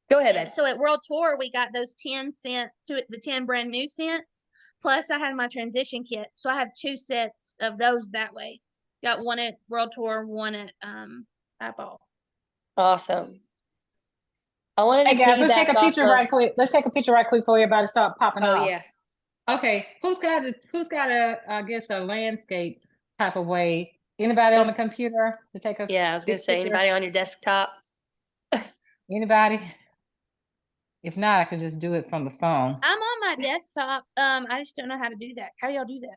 go ahead, babe. So at World Tour, we got those 10 the 10 brand new scents. Plus I had my transition kit. So I have 2 sets of those that way. Got one at World Tour, one at Eyeball. Awesome. I wanted to Hey guys, let's take a picture of... right quick. Let's take a picture right quick before you're about to start popping off. Oh yeah. Okay, who's got a I guess a landscape type of way? Anybody on the computer to take a Yeah, I was gonna say picture? anybody on your desktop? Anybody? If not, I could just do it from the phone. I'm on my desktop. I just don't know how to do that. How do y'all do that?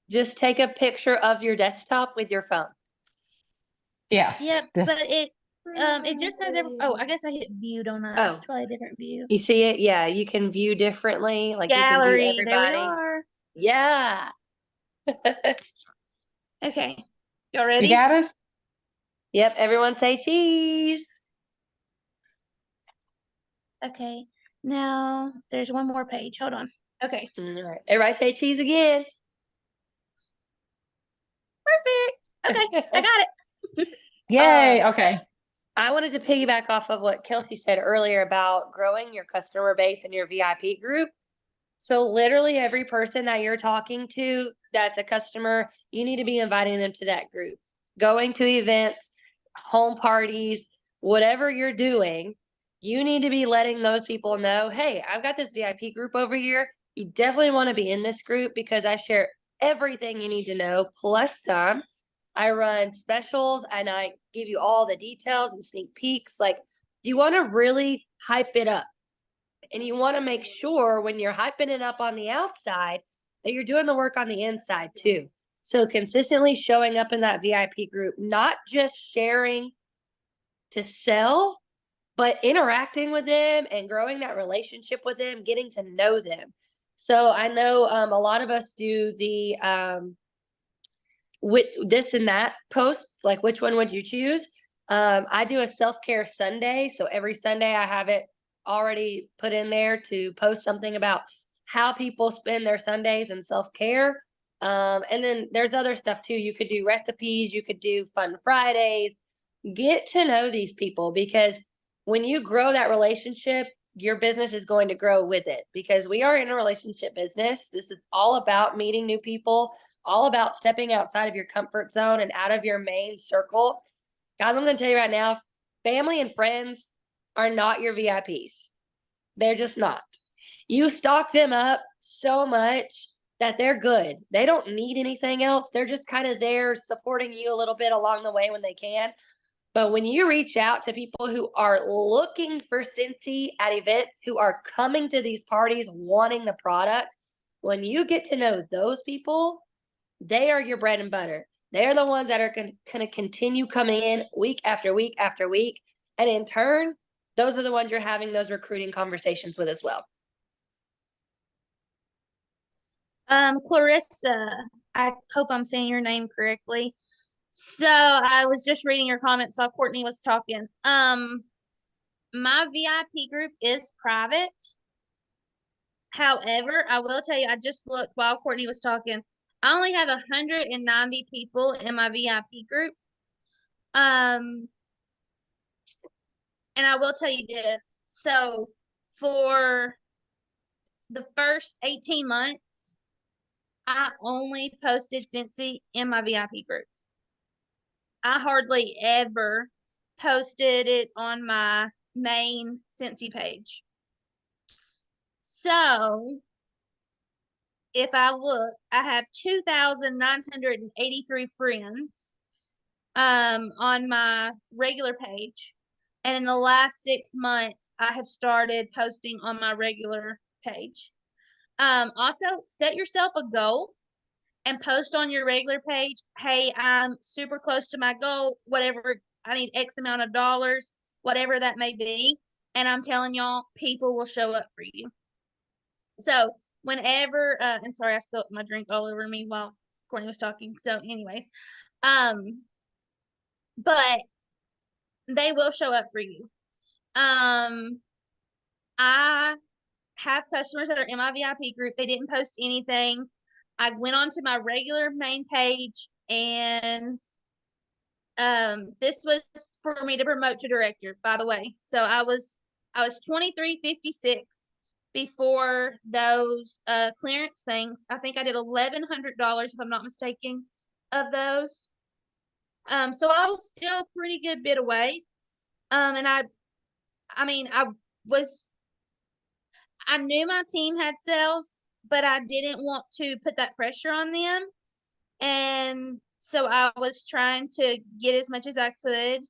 Just take a picture of your desktop with your phone. Yeah. Yep, but it just has I guess I hit view, don't I? Oh. It's probably a different view. You see it? Yeah, you can view differently. Like Gallery, you can view everybody. there we Yeah. are. Okay. Y'all ready? You got us? Yep, everyone say cheese. Okay. Now there's one more page. Hold on. Okay. All right. Everybody say cheese again. Perfect. Okay, I got it. Yay. Okay. I wanted to piggyback off of what Kelsey said earlier about growing your customer base and your VIP group. So literally every person that you're talking to that's a customer, you need to be inviting them to that group. Going to events, home parties, whatever you're doing, you need to be letting those people know, hey, I've got this VIP group over here. You definitely want to be in this group because I share everything you need to know, plus some. I run specials and I give you all the details and sneak peeks. Like, you want to really hype it up. And you want to make sure when you're hyping it up on the outside that you're doing the work on the inside too. So consistently showing up in that VIP group, not just sharing to sell, but interacting with them and growing that relationship with them, getting to know them. So I know a lot of us do the this and that posts, like which one would you choose? I do a self-care Sunday. So every Sunday I have it already put in there to post something about how people spend their Sundays and self-care. And then there's other stuff too. You could do recipes, you could do fun Fridays. Get to know these people, because when you grow that relationship, your business is going to grow with it, because we are in a relationship business. This is all about meeting new people, all about stepping outside of your comfort zone and out of your main circle. Guys, I'm going to tell you right now, family and friends are not your VIPs. They're just not. You stock them up so much that they're good. They don't need anything else. They're just kind of there supporting you a little bit along the way when they can. But when you reach out to people who are looking for Cincy at events, who are coming to these parties wanting the product, when you get to know those people, they are your bread and butter. They're the ones that are going to continue coming in week after week after week. And in turn, those are the ones you're having those recruiting conversations with as well. Clarissa, I hope I'm saying your name correctly. So I was just reading your comments while Courtney was talking. My VIP group is private. However, I will tell you, I just looked while Courtney was talking. I only have 190 people in my VIP group. And I will tell you this. So for the first 18 months, I only posted Scentsy in my VIP group. I hardly ever posted it on my main Scentsy page. So if I look, I have 2,983 friends on my regular page. And in the last 6 months, I have started posting on my regular page. Also, set yourself a goal and post on your regular page. Hey, I'm super close to my goal, whatever, I need X amount of dollars, whatever that may be. And I'm telling y'all, people will show up for you. So whenever, and sorry, I spilled my drink all over me while Courtney was talking. So anyways, but they will show up for you. I have customers that are in my VIP group. They didn't post anything. I went on to my regular main page, and this was for me to promote to director, by the way. So I was 2356 before those clearance things. I think I did $1,100 if I'm not mistaken of those. So I was still a pretty good bit away. And I mean, I knew my team had sales, but I didn't want to put that pressure on them. And so I was trying to get as much as I could.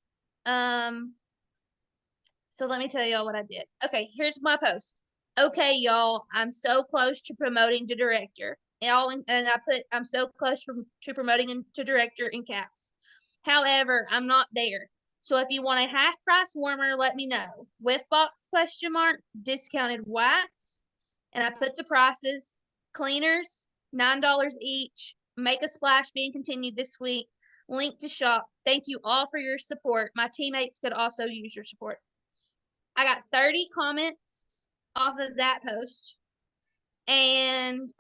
So let me tell y'all what I did. Okay, here's my post. Okay, y'all, I'm so close to promoting to director. And I put, I'm so close to promoting to director in caps. However, I'm not there. So if you want a half price warmer, let me know. With box ? Discounted wax. And I put the prices. Cleaners, $9 each. Make a splash being continued this week. Link to shop. Thank you all for your support. My teammates could also use your support. I got 30 comments off of that post. And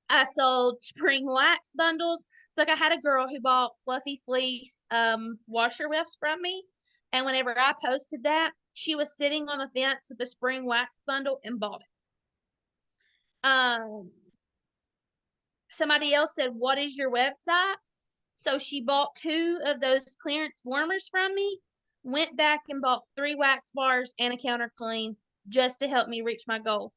I sold spring wax bundles. So like I had a girl who bought Fluffy Fleece washer whiffs from me. And whenever I posted that, she was sitting on the fence with the spring wax bundle and bought it. Somebody else said, what is your website? So she bought 2 of those clearance warmers from me, went back and bought 3 wax bars and a counter clean just to help me reach my goal.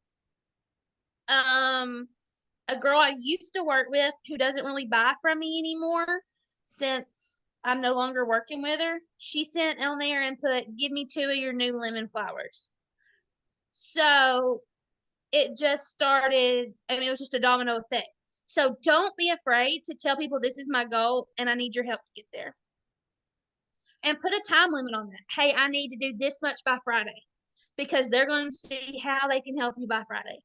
A girl I used to work with who doesn't really buy from me anymore since I'm no longer working with her, she sent on there and put, give me 2 of your new lemon flowers. So it just started, I mean, it was just a domino effect. So don't be afraid to tell people this is my goal and I need your help to get there. And put a time limit on that. Hey, I need to do this much by Friday, because they're going to see how they can help you by Friday.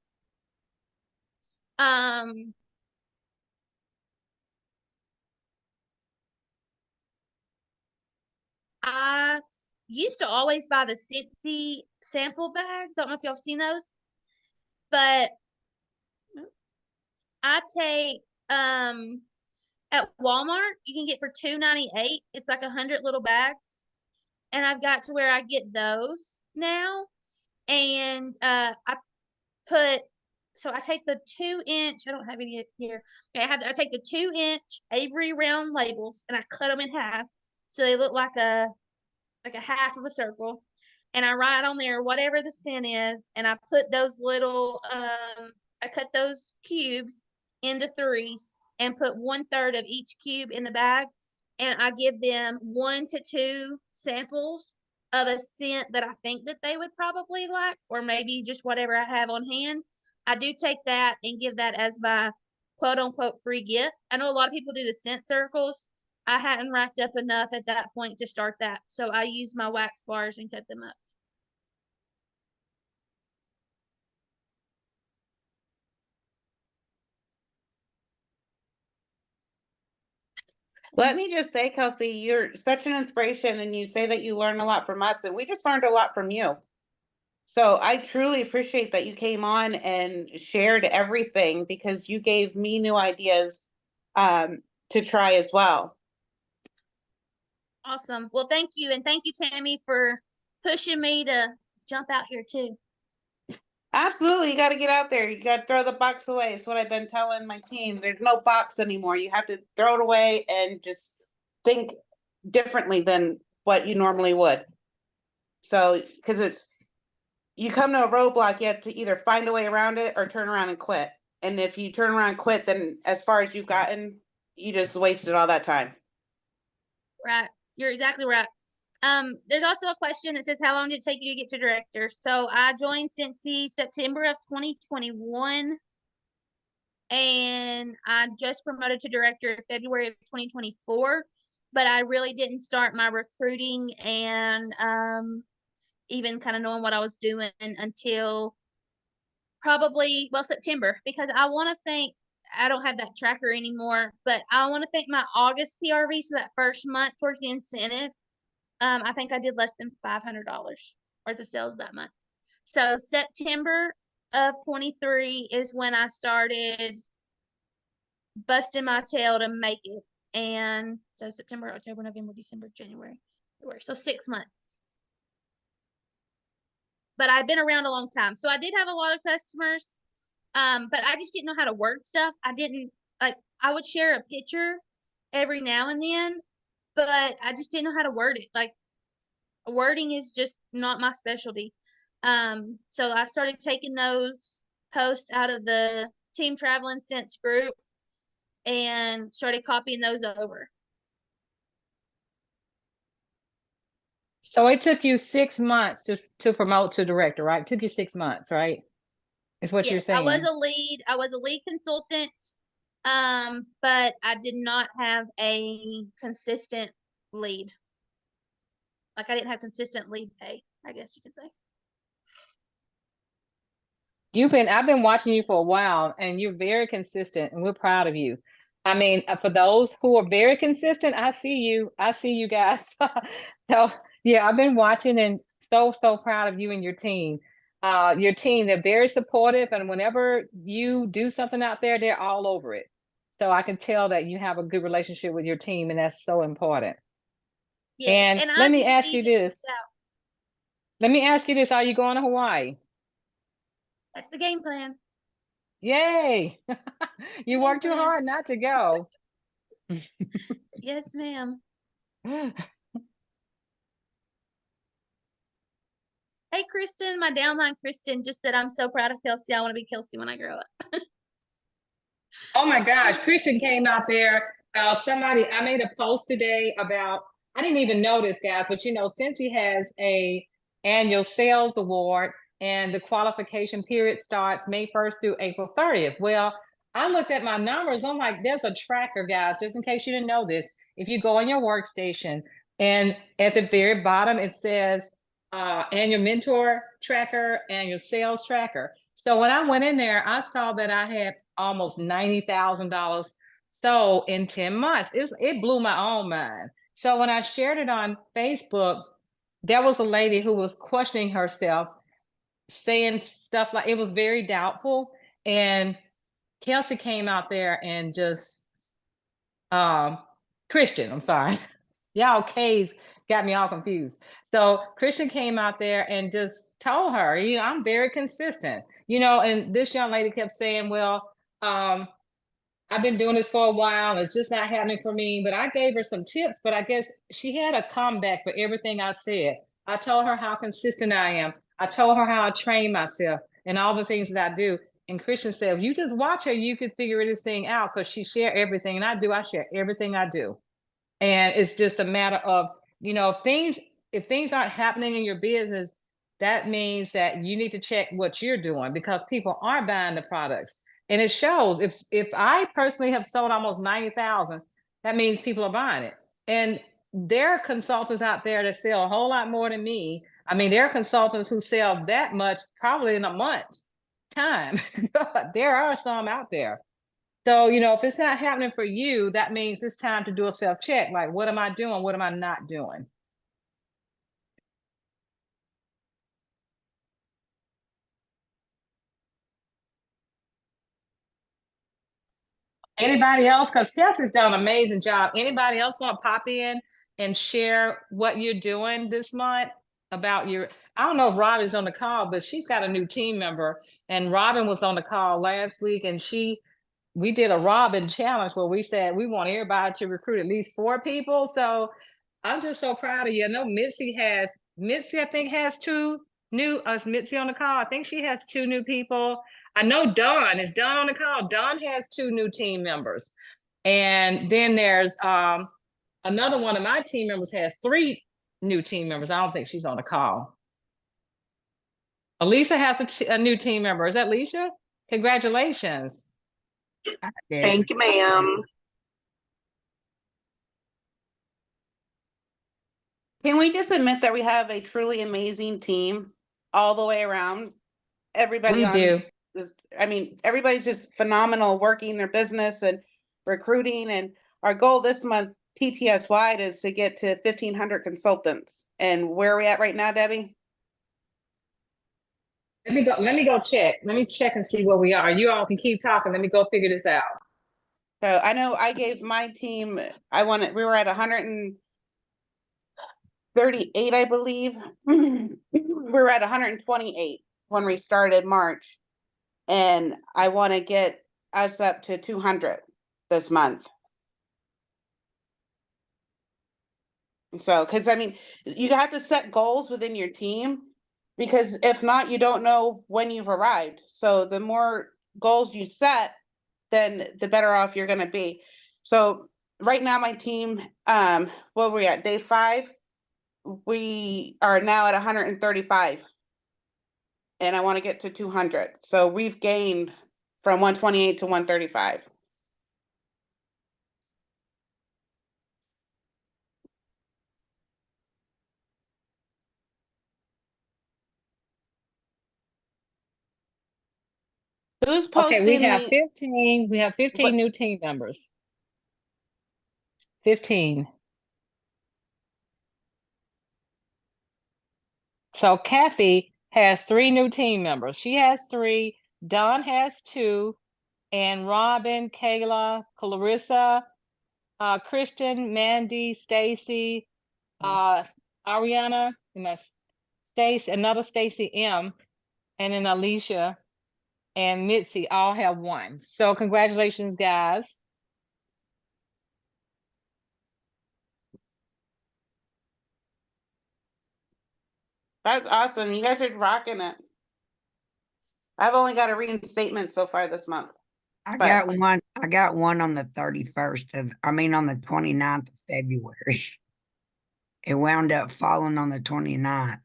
I used to always buy the Scentsy sample bags. I don't know if y'all seen those, but I take at Walmart you can get for $2.98. It's like 100 little bags, and I've got to where I get those now. And I put, so I take the 2-inch, I don't have any here. Okay, I take the 2-inch Avery round labels and I cut them in half so they look like a half of a circle. And I write on there whatever the scent is, and I put those little I cut those cubes into 3s and put 1/3 of each cube in the bag, and I give them 1 to 2 samples of a scent that I think that they would probably like, or maybe just whatever I have on hand. I do take that and give that as my quote unquote free gift. I know a lot of people do the scent circles. I hadn't racked up enough at that point to start that. So I use my wax bars and cut them up. Let me just say, Kelsey, you're such an inspiration, and you say that you learn a lot from us, and we just learned a lot from you. So I truly appreciate that you came on and shared everything, because you gave me new ideas to try as well. Awesome. Well, thank you. And thank you, Tammy, for pushing me to jump out here too. Absolutely, you got to get out there. You got to throw the box away. It's what I've been telling my team. There's no box anymore. You have to throw it away and just think differently than what you normally would. So, because you come to a roadblock, you have to either find a way around it or turn around and quit. And if you turn around and quit, then as far as you've gotten, you just wasted all that time. Right. You're exactly right. There's also a question that says, how long did it take you to get to director? So I joined Cincy September of 2021. And I just promoted to director in February of 2024. But I really didn't start my recruiting and even kind of knowing what I was doing until probably, well, September, because I want to thank, I don't have that tracker anymore, but I want to thank my August PRV. So that first month towards the incentive, I think I did less than $500 worth of sales that month. So September of 23 is when I started busting my tail to make it. And so September, October, November, December, January, February. So 6 months. But I've been around a long time. So I did have a lot of customers. But I just didn't know how to word stuff. I didn't like, I would share a picture every now and then, but I just didn't know how to word it. Like, wording is just not my specialty. So I started taking those posts out of the Team Traveling Sense group and started copying those over. So it took you 6 months to promote to director, right? It took you 6 months, right? Is what you're Yes, saying. I was a lead consultant, but I did not have a consistent lead. Like, I didn't have consistent lead pay, I guess you could say. I've been watching you for a while, and you're very consistent, and we're proud of you. I mean, for those who are very consistent, I see you guys. So yeah, I've been watching and so proud of you and your team. They're very supportive, and whenever you do something out there, they're all over it. So I can tell that you have a good relationship with your team, and that's so important. Yes, And let me ask you this. Are you going to Hawaii? That's the game plan. Yay. You worked too hard not to go. Yes, ma'am. Hey, Kristen, my downline Kristen just said, I'm so proud of Kelsey. I want to be Kelsey when I grow up. Oh my gosh, Kristen came out there. I made a post today about, I didn't even know this, guys, but since he has a annual sales award and the qualification period starts May 1st through April 30th. Well, I looked at my numbers. I'm like, there's a tracker, guys, just in case you didn't know this. If you go on your workstation and at the very bottom, it says annual mentor tracker, annual sales tracker. So when I went in there, I saw that I had almost $90,000 sold in 10 months. It blew my own mind. So when I shared it on Facebook, there was a lady who was questioning herself, saying stuff like it was very doubtful. And Kelsey came out there and just, Christian, I'm sorry. Y'all K's got me all confused. So Christian came out there and just told her, I'm very consistent, and this young lady kept saying, well, I've been doing this for a while. It's just not happening for me. But I gave her some tips, but I guess she had a comeback for everything I said. I told her how consistent I am. I told her how I train myself and all the things that I do. And Christian said, you just watch her, you can figure this thing out, because she shared everything. And I share everything I do. And it's just a matter of, if things aren't happening in your business, that means that you need to check what you're doing, because people aren't buying the products. And it shows. If I personally have sold almost 90,000, that means people are buying it. And there are consultants out there that sell a whole lot more than me. I mean, there are consultants who sell that much probably in a month's time. There are some out there. So, if it's not happening for you, that means it's time to do a self-check. Like, what am I doing? What am I not doing? Anybody else? Because Kelsey's done an amazing job. Anybody else want to pop in and share what you're doing this month about your, I don't know if Robin's on the call, but she's got a new team member. And Robin was on the call last week, and we did a Robin challenge where we said we want everybody to recruit at least 4 people. So I'm just so proud of you. I know Mitzi I think has 2 new, Mitzi on the call. I think she has 2 new people. I know Dawn on the call. Dawn has 2 new team members. And then there's another one of my team members has 3 new team members. I don't think she's on the call. Alicia has a new team member. Is that Alicia? Congratulations. Thank you, ma'am. Can we just admit that we have a truly amazing team all the way around? Everybody We do. Everybody's just phenomenal working their business and recruiting. And our goal this month, TTS wide, is to get to 1,500 consultants. And where are we at right now, Debbie? Let me go check. Let me check and see where we are. You all can keep talking. Let me go figure this out. So I know I gave my team, we were at 138, I believe. We were at 128 when we started March. And I want to get us up to 200 this month. So, because you have to set goals within your team, because if not, you don't know when you've arrived. So the more goals you set, then the better off you're going to be. So right now, my team, what were we at? Day 5, we are now at 135. And I want to get to 200. So we've gained from 128 to 135. Who's posting? Okay, we have 15 new team members. 15. So Kathy has 3 new team members. She has 3, Dawn has 2, and Robin, Kayla, Clarissa, Christian, Mandy, Stacy, Ariana, and another Stacy M, and then Alicia and Mitzi all have 1. So congratulations, guys. That's awesome. You guys are rocking it. I've only got a reinstatement so far this month. I got one on the 29th of February. It wound up falling on the 29th.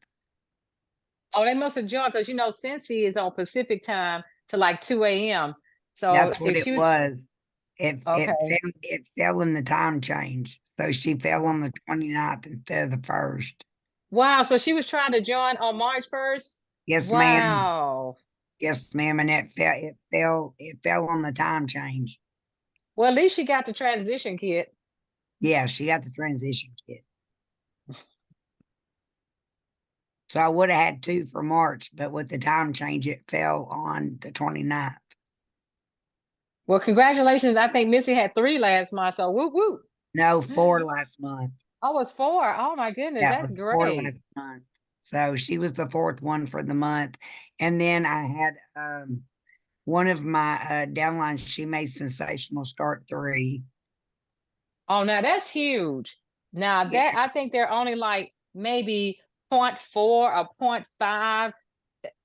Oh, they must have joined, because Cincy is on Pacific time to like 2 a.m. So that's what it was. It fell in the time change. So she fell on the 29th instead of the 1st. Wow. So she was trying to join on March 1st? Yes, ma'am. Wow. Yes, ma'am. And it fell on the time change. Well, at least she got the transition kit. Yeah, she got the transition kit. So I would have had 2 for March, but with the time change, it fell on the 29th. Well, congratulations. I think Missy had 3 last month, so whoop, whoop. No, 4 last month. Oh, it's 4. Oh my goodness, that's great. 4 last month. So she was the 4th one for the month. And then I had one of my downlines, she made Sensational Start 3. Oh, now that's huge. Now that I think they're only like maybe 0.4 or 0.5.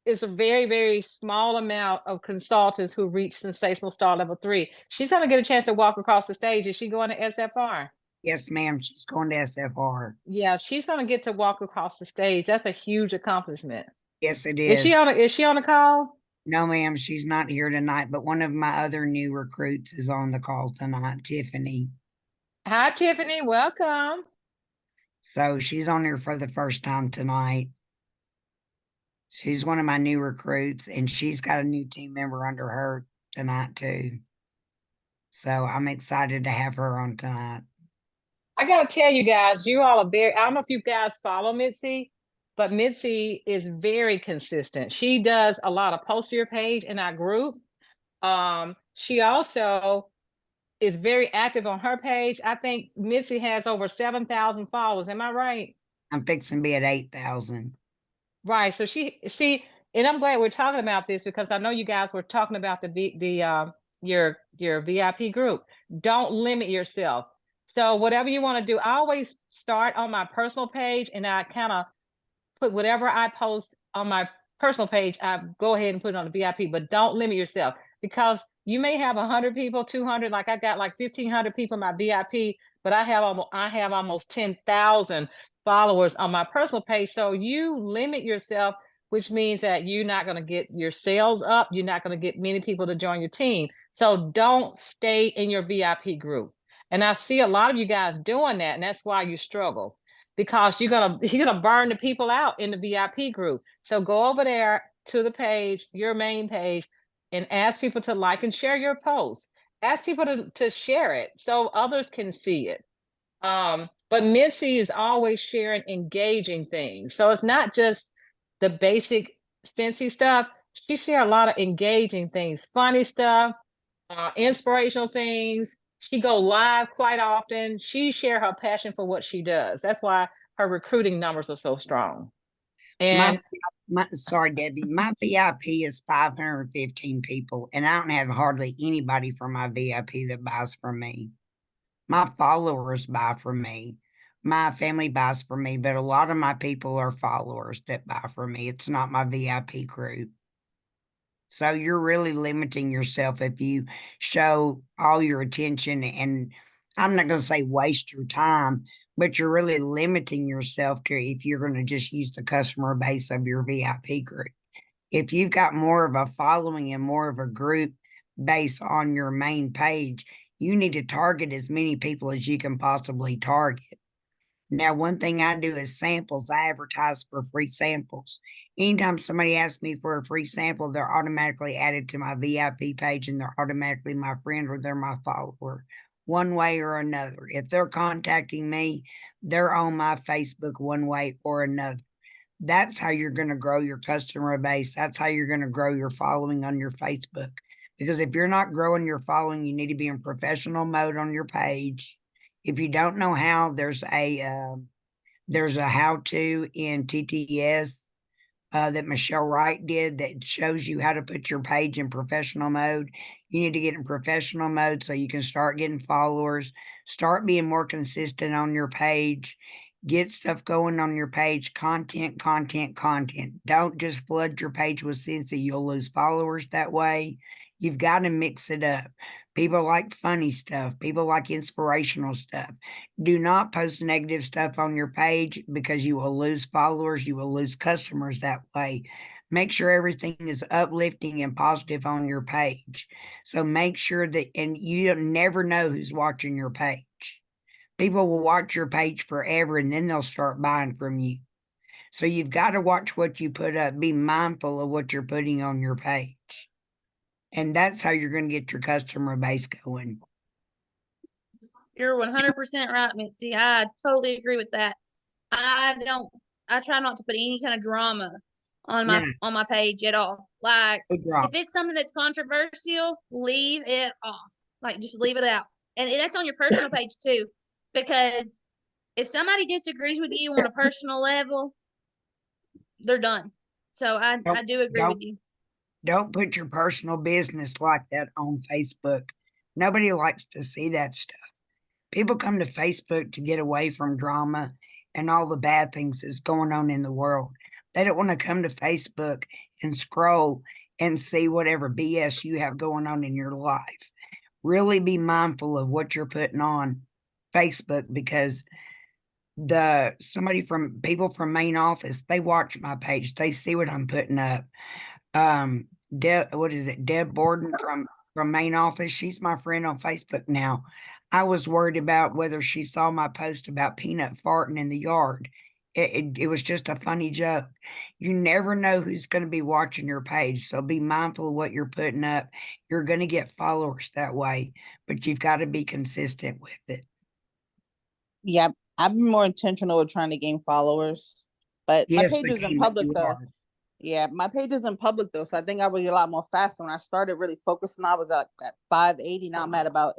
It's a very, very small amount of consultants who reach Sensational Star Level 3. She's going to get a chance to walk across the stage. Is she going to SFR? Yes, ma'am. She's going to SFR. Yeah, she's going to get to walk across the stage. That's a huge accomplishment. Yes, it is. Is she on the call? No, ma'am. She's not here tonight, but one of my other new recruits is on the call tonight, Tiffany. Hi, Tiffany. Welcome. So she's on here for the first time tonight. She's one of my new recruits, and she's got a new team member under her tonight too. So I'm excited to have her on tonight. I got to tell you guys, you all are I don't know if you guys follow Mitzi, but Mitzi is very consistent. She does a lot of post your page in our group. She also is very active on her page. I think Missy has over 7,000 followers. Am I right? I'm fixing to be at 8,000. Right. So see, and I'm glad we're talking about this because I know you guys were talking about your VIP group. Don't limit yourself. So whatever you want to do, I always start on my personal page and I kind of put whatever I post on my personal page, I go ahead and put it on the VIP, but don't limit yourself because you may have 100 people, 200, like I got like 1,500 people in my VIP, but I have almost 10,000 followers on my personal page. So you limit yourself, which means that you're not going to get your sales up. You're not going to get many people to join your team. So don't stay in your VIP group. And I see a lot of you guys doing that, and that's why you struggle because you're gonna burn the people out in the VIP group. So go over there to the page, your main page, and ask people to like and share your post. Ask people to share it so others can see it. But Missy is always sharing engaging things. So it's not just the basic Scentsy stuff. She shares a lot of engaging things, funny stuff, inspirational things. She go live quite often. She share her passion for what she does. That's why her recruiting numbers are so strong. And sorry, Debbie, my VIP is 515 people, and I don't have hardly anybody from my VIP that buys from me. My followers buy from me. My family buys from me, but a lot of my people are followers that buy from me. It's not my VIP group. So you're really limiting yourself if you show all your attention, and I'm not going to say waste your time, but you're really limiting yourself to if you're going to just use the customer base of your VIP group. If you've got more of a following and more of a group base on your main page, you need to target as many people as you can possibly target. Now, one thing I do is samples. I advertise for free samples. Anytime somebody asks me for a free sample, they're automatically added to my VIP page and they're automatically my friend or they're my follower, one way or another. If they're contacting me, they're on my Facebook one way or another. That's how you're going to grow your customer base. That's how you're going to grow your following on your Facebook. Because if you're not growing your following, you need to be in professional mode on your page. If you don't know how, there's a how-to in TTS that Michelle Wright did that shows you how to put your page in professional mode. You need to get in professional mode so you can start getting followers, start being more consistent on your page, get stuff going on your page, content. Don't just flood your page with Scentsy. You'll lose followers that way. You've got to mix it up. People like funny stuff. People like inspirational stuff. Do not post negative stuff on your page because you will lose followers. You will lose customers that way. Make sure everything is uplifting and positive on your page. So make sure that, and you never know who's watching your page. People will watch your page forever and then they'll start buying from you. So you've got to watch what you put up. Be mindful of what you're putting on your page. And that's how you're going to get your customer base going. You're 100% right, Mitzi. I totally agree with that. I try not to put any kind of drama on my page at all. Like if it's something that's controversial, leave it off. Like just leave it out. And that's on your personal page too. Because if somebody disagrees with you on a personal level, they're done. So I do agree with you. Don't put your personal business like that on Facebook. Nobody likes to see that stuff. People come to Facebook to get away from drama and all the bad things that's going on in the world. They don't want to come to Facebook and scroll and see whatever BS you have going on in your life. Really be mindful of what you're putting on Facebook because people from main office, they watch my page. They see what I'm putting up. Deb Borden from main office. She's my friend on Facebook now. I was worried about whether she saw my post about Peanut farting in the yard. It was just a funny joke. You never know who's going to be watching your page. So be mindful of what you're putting up. You're going to get followers that way, but you've got to be consistent with it. Yeah, I've been more intentional with trying to gain followers, but Yes, my page is in public though. Yeah, my page is in public though, so I think I was a lot more faster when I started really focusing. I was at 580, now I'm at about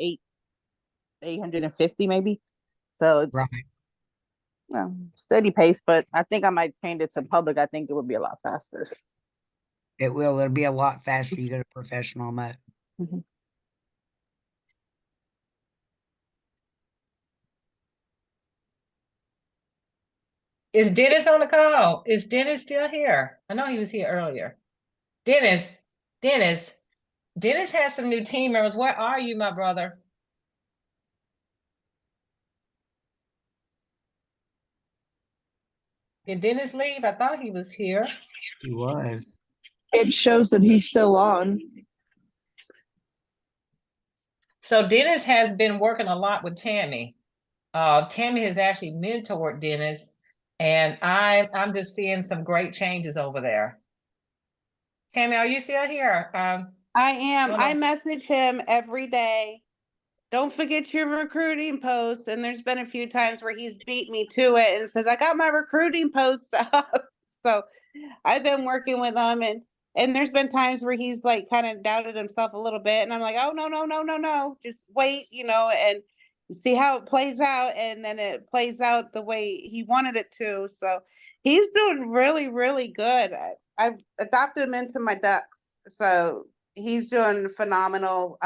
850 maybe. So it's Right. steady pace, but I think I might change it to public. I think it would be a lot faster. It will. It'll be a lot faster. You go to professional mode. Mhm. Is Dennis on the call? Is Dennis still here? I know he was here earlier. Dennis has some new team members. Where are you, my brother? Did Dennis leave? I thought he was here. He was. It shows that he's still on. So Dennis has been working a lot with Tammy. Tammy has actually mentored Dennis, and I'm just seeing some great changes over there. Tammy, are you still here? I am. wanna- I message him every day. Don't forget your recruiting posts. And there's been a few times where he's beat me to it and says, I got my recruiting posts up. So I've been working with him, and there's been times where he's like kind of doubted himself a little bit. And I'm like, oh, no. Just wait, and see how it plays out. And then it plays out the way he wanted it to. So he's doing really, really good. I've adopted him into my ducks. So he's doing phenomenal.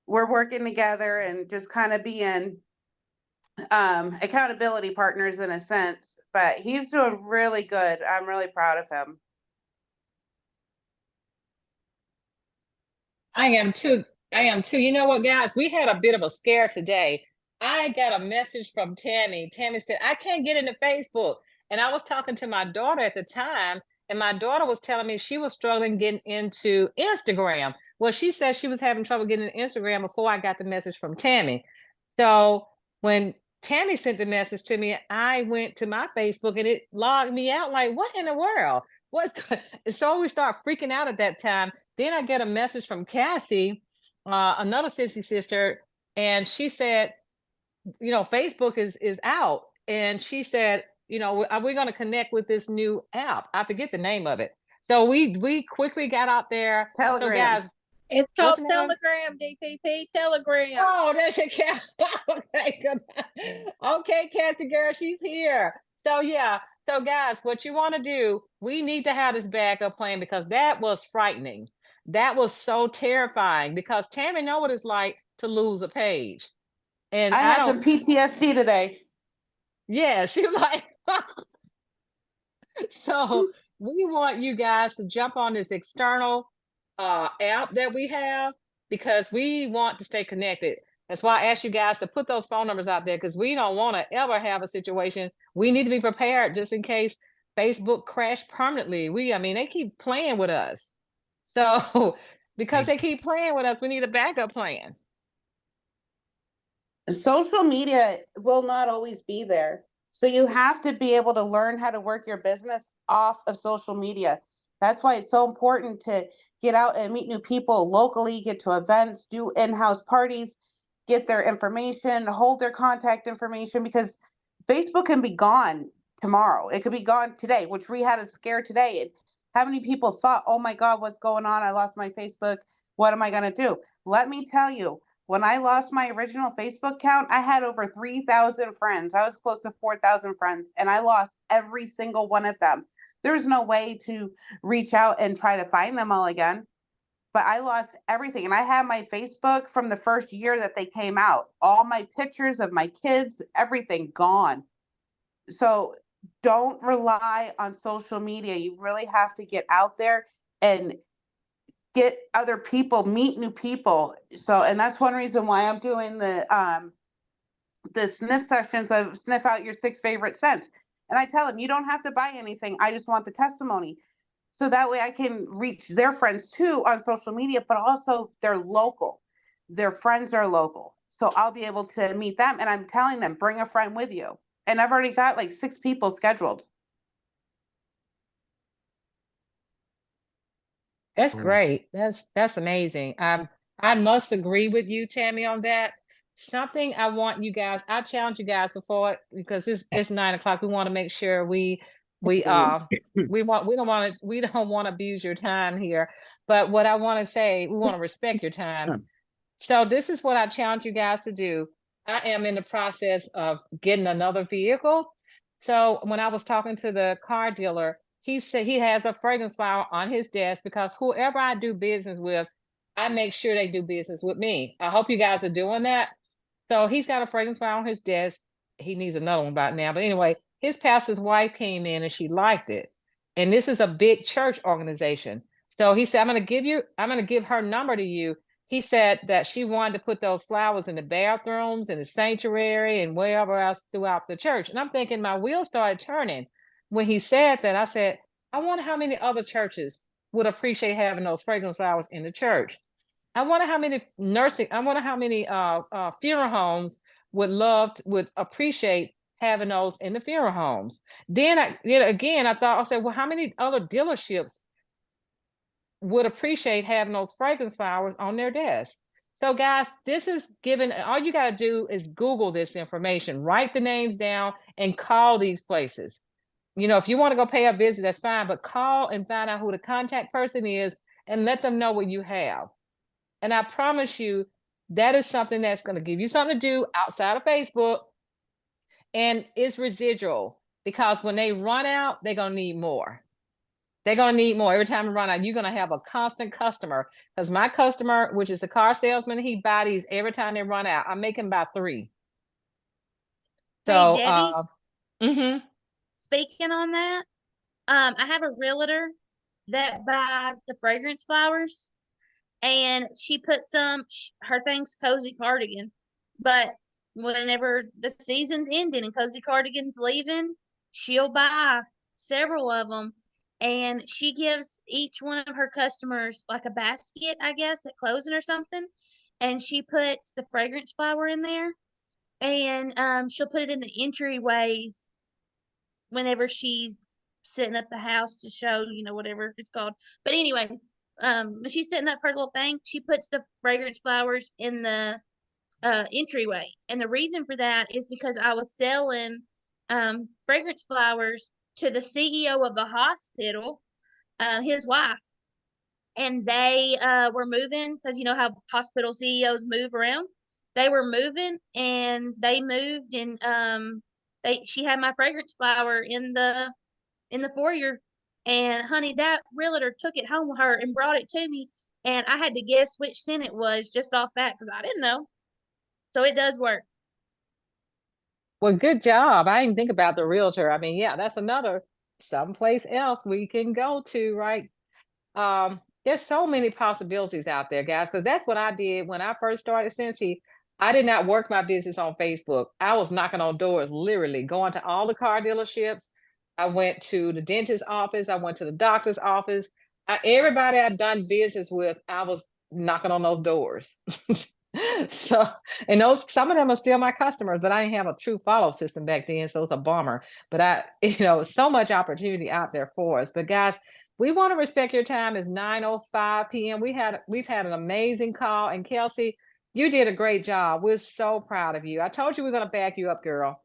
We're working together and just kind of being accountability partners in a sense, but he's doing really good. I'm really proud of him. I am too. You know what, guys? We had a bit of a scare today. I got a message from Tammy. Tammy said, I can't get into Facebook. And I was talking to my daughter at the time, and my daughter was telling me she was struggling getting into Instagram. Well, she said she was having trouble getting into Instagram before I got the message from Tammy. So when Tammy sent the message to me, I went to my Facebook and it logged me out. Like, what in the world? So we start freaking out at that time. Then I get a message from Cassie, another Sissy sister, and she said, Facebook is out. And she said, are we going to connect with this new app? I forget the name of it. So we quickly got out there. Telegram. So guys, It's called what's the name? Telegram, DPP, Telegram. Oh, that's your cat. Okay, good. Okay, Kathy girl, she's here. So yeah. So guys, what you want to do, we need to have this backup plan because that was frightening. That was so terrifying because Tammy know what it's like to lose a page. And I had some PTSD today. Yeah, she was like, so we want you guys to jump on this external app that we have because we want to stay connected. That's why I asked you guys to put those phone numbers out there because we don't want to ever have a situation. We need to be prepared just in case Facebook crashed permanently. They keep playing with us. So because they keep playing with us, we need a backup plan. Social media will not always be there. So you have to be able to learn how to work your business off of social media. That's why it's so important to get out and meet new people locally, get to events, do in-house parties, get their information, hold their contact information, because Facebook can be gone tomorrow. It could be gone today, which we had a scare today. And how many people thought, oh my God, what's going on? I lost my Facebook. What am I going to do? Let me tell you, when I lost my original Facebook account, I had over 3,000 friends. I was close to 4,000 friends, and I lost every single one of them. There's no way to reach out and try to find them all again. But I lost everything. And I had my Facebook from the first year that they came out. All my pictures of my kids, everything gone. So don't rely on social media. You really have to get out there and get other people, meet new people. So, and that's one reason why I'm doing the sniff sessions of sniff out your 6 favorite scents. And I tell them, you don't have to buy anything. I just want the testimony. So that way I can reach their friends too on social media, but also they're local. Their friends are local. So I'll be able to meet them. And I'm telling them, bring a friend with you. And I've already got like 6 people scheduled. That's great. That's amazing. I must agree with you, Tammy, on that. Something I want you guys, I challenge you guys before because it's 9 o'clock. We want to make sure we don't want to abuse your time here. But what I want to say, we want to respect your time. So this is what I challenge you guys to do. I am in the process of getting another vehicle. So when I was talking to the car dealer, he said he has a fragrance flower on his desk because whoever I do business with, I make sure they do business with me. I hope you guys are doing that. So he's got a fragrance flower on his desk. He needs another one by now. But anyway, his pastor's wife came in and she liked it. And this is a big church organization. So he said, I'm going to give her number to you. He said that she wanted to put those flowers in the bathrooms, in the sanctuary, and wherever else throughout the church. And I'm thinking my wheels started turning. When he said that, I said, I wonder how many other churches would appreciate having those fragrance flowers in the church. I wonder how many funeral homes would appreciate having those in the funeral homes. Then I thought, I said, well, how many other dealerships would appreciate having those fragrance flowers on their desk? So guys, this is given, all you got to do is Google this information, write the names down and call these places. If you want to go pay a visit, that's fine, but call and find out who the contact person is and let them know what you have. And I promise you, that is something that's going to give you something to do outside of Facebook. And it's residual because when they run out, they're going to need more. They're going to need more. Every time they run out, you're going to have a constant customer. Because my customer, which is a car salesman, he buys these every time they run out. I'm making about 3. So, Hey, Debbie, speaking on that, I have a realtor that buys the fragrance flowers. And she puts her thing's Cozy Cardigan, but whenever the season's ending and Cozy Cardigan's leaving, she'll buy several of them, and she gives each one of her customers like a basket, I guess, at closing or something, and she puts the fragrance flower in there, and she'll put it in the entryways whenever she's setting up the house to show, whatever it's called. But anyway, when she's setting up her little thing, she puts the fragrance flowers in the entryway. And the reason for that is because I was selling fragrance flowers to the CEO of the hospital, his wife. And they were moving because you know how hospital CEOs move around. They were moving and they moved and she had my fragrance flower in the foyer. And honey, that realtor took it home with her and brought it to me. And I had to guess which scent it was just off that because I didn't know. So it does work. Well, good job. I didn't think about the realtor. I mean, yeah, that's another someplace else we can go to, right? There's so many possibilities out there, guys, because that's what I did when I first started Scentsy. I did not work my business on Facebook. I was knocking on doors, literally going to all the car dealerships. I went to the dentist's office. I went to the doctor's office. Everybody I've done business with, I was knocking on those doors. So, and some of them are still my customers, but I didn't have a true follow system back then. So it's a bummer, but so much opportunity out there for us. But guys, we want to respect your time. It's 9:05 p.m. We've had an amazing call, and Kelsey, you did a great job. We're so proud of you. I told you we're going to back you up, girl.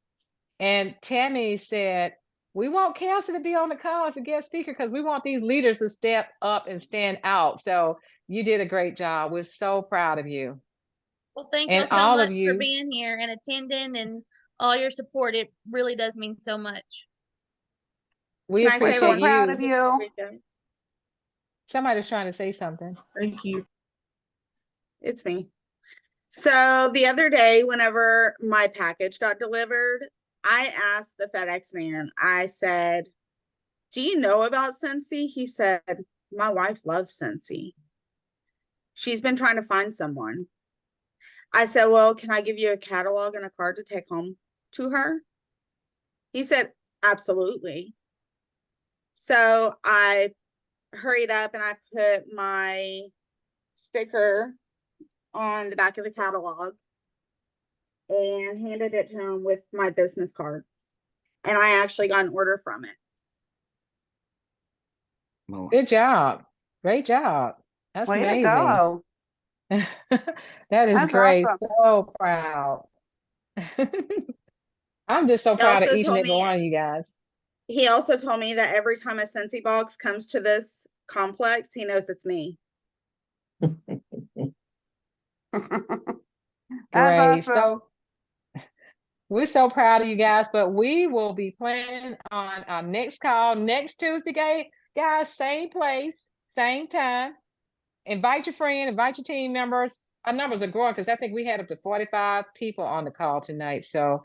And Tammy said, we want Kelsey to be on the call as a guest speaker because we want these leaders to step up and stand out. So you did a great job. We're so proud of you. Well, thank you so much for being here and attending and all your support. It really does mean so much. We're so proud of you. Somebody's trying to say something. Thank you. It's me. So the other day, whenever my package got delivered, I asked the FedEx man, I said, do you know about Scentsy? He said, my wife loves Scentsy. She's been trying to find someone. I said, well, can I give you a catalog and a card to take home to her? He said, absolutely. So I hurried up and I put my sticker on the back of the catalog and handed it to him with my business card. And I actually got an order from it. Good job. Great job. That's Way amazing. to go. That is That's great. awesome. So proud. I'm just so proud of each and every one of you guys. He also told me that every time a Scentsy box comes to this complex, he knows it's me. Great. awesome. So we're so proud of you guys, but we will be planning on our next call next Tuesday, guys, same place, same time. Invite your friend, invite your team members. Our numbers are growing because I think we had up to 45 people on the call tonight. So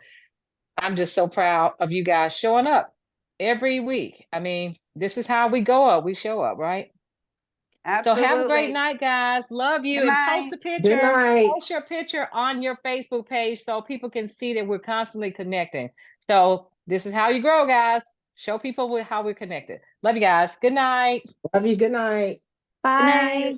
I'm just so proud of you guys showing up every week. I mean, this is how we go up. We show up, right? Absolutely. So have a great night, guys. Love you. Good And post a night. picture. Good night. Post your picture on your Facebook page so people can see that we're constantly connecting. So this is how you grow, guys. Show people how we're connected. Love you guys. Good night. Love you. Good night. Bye.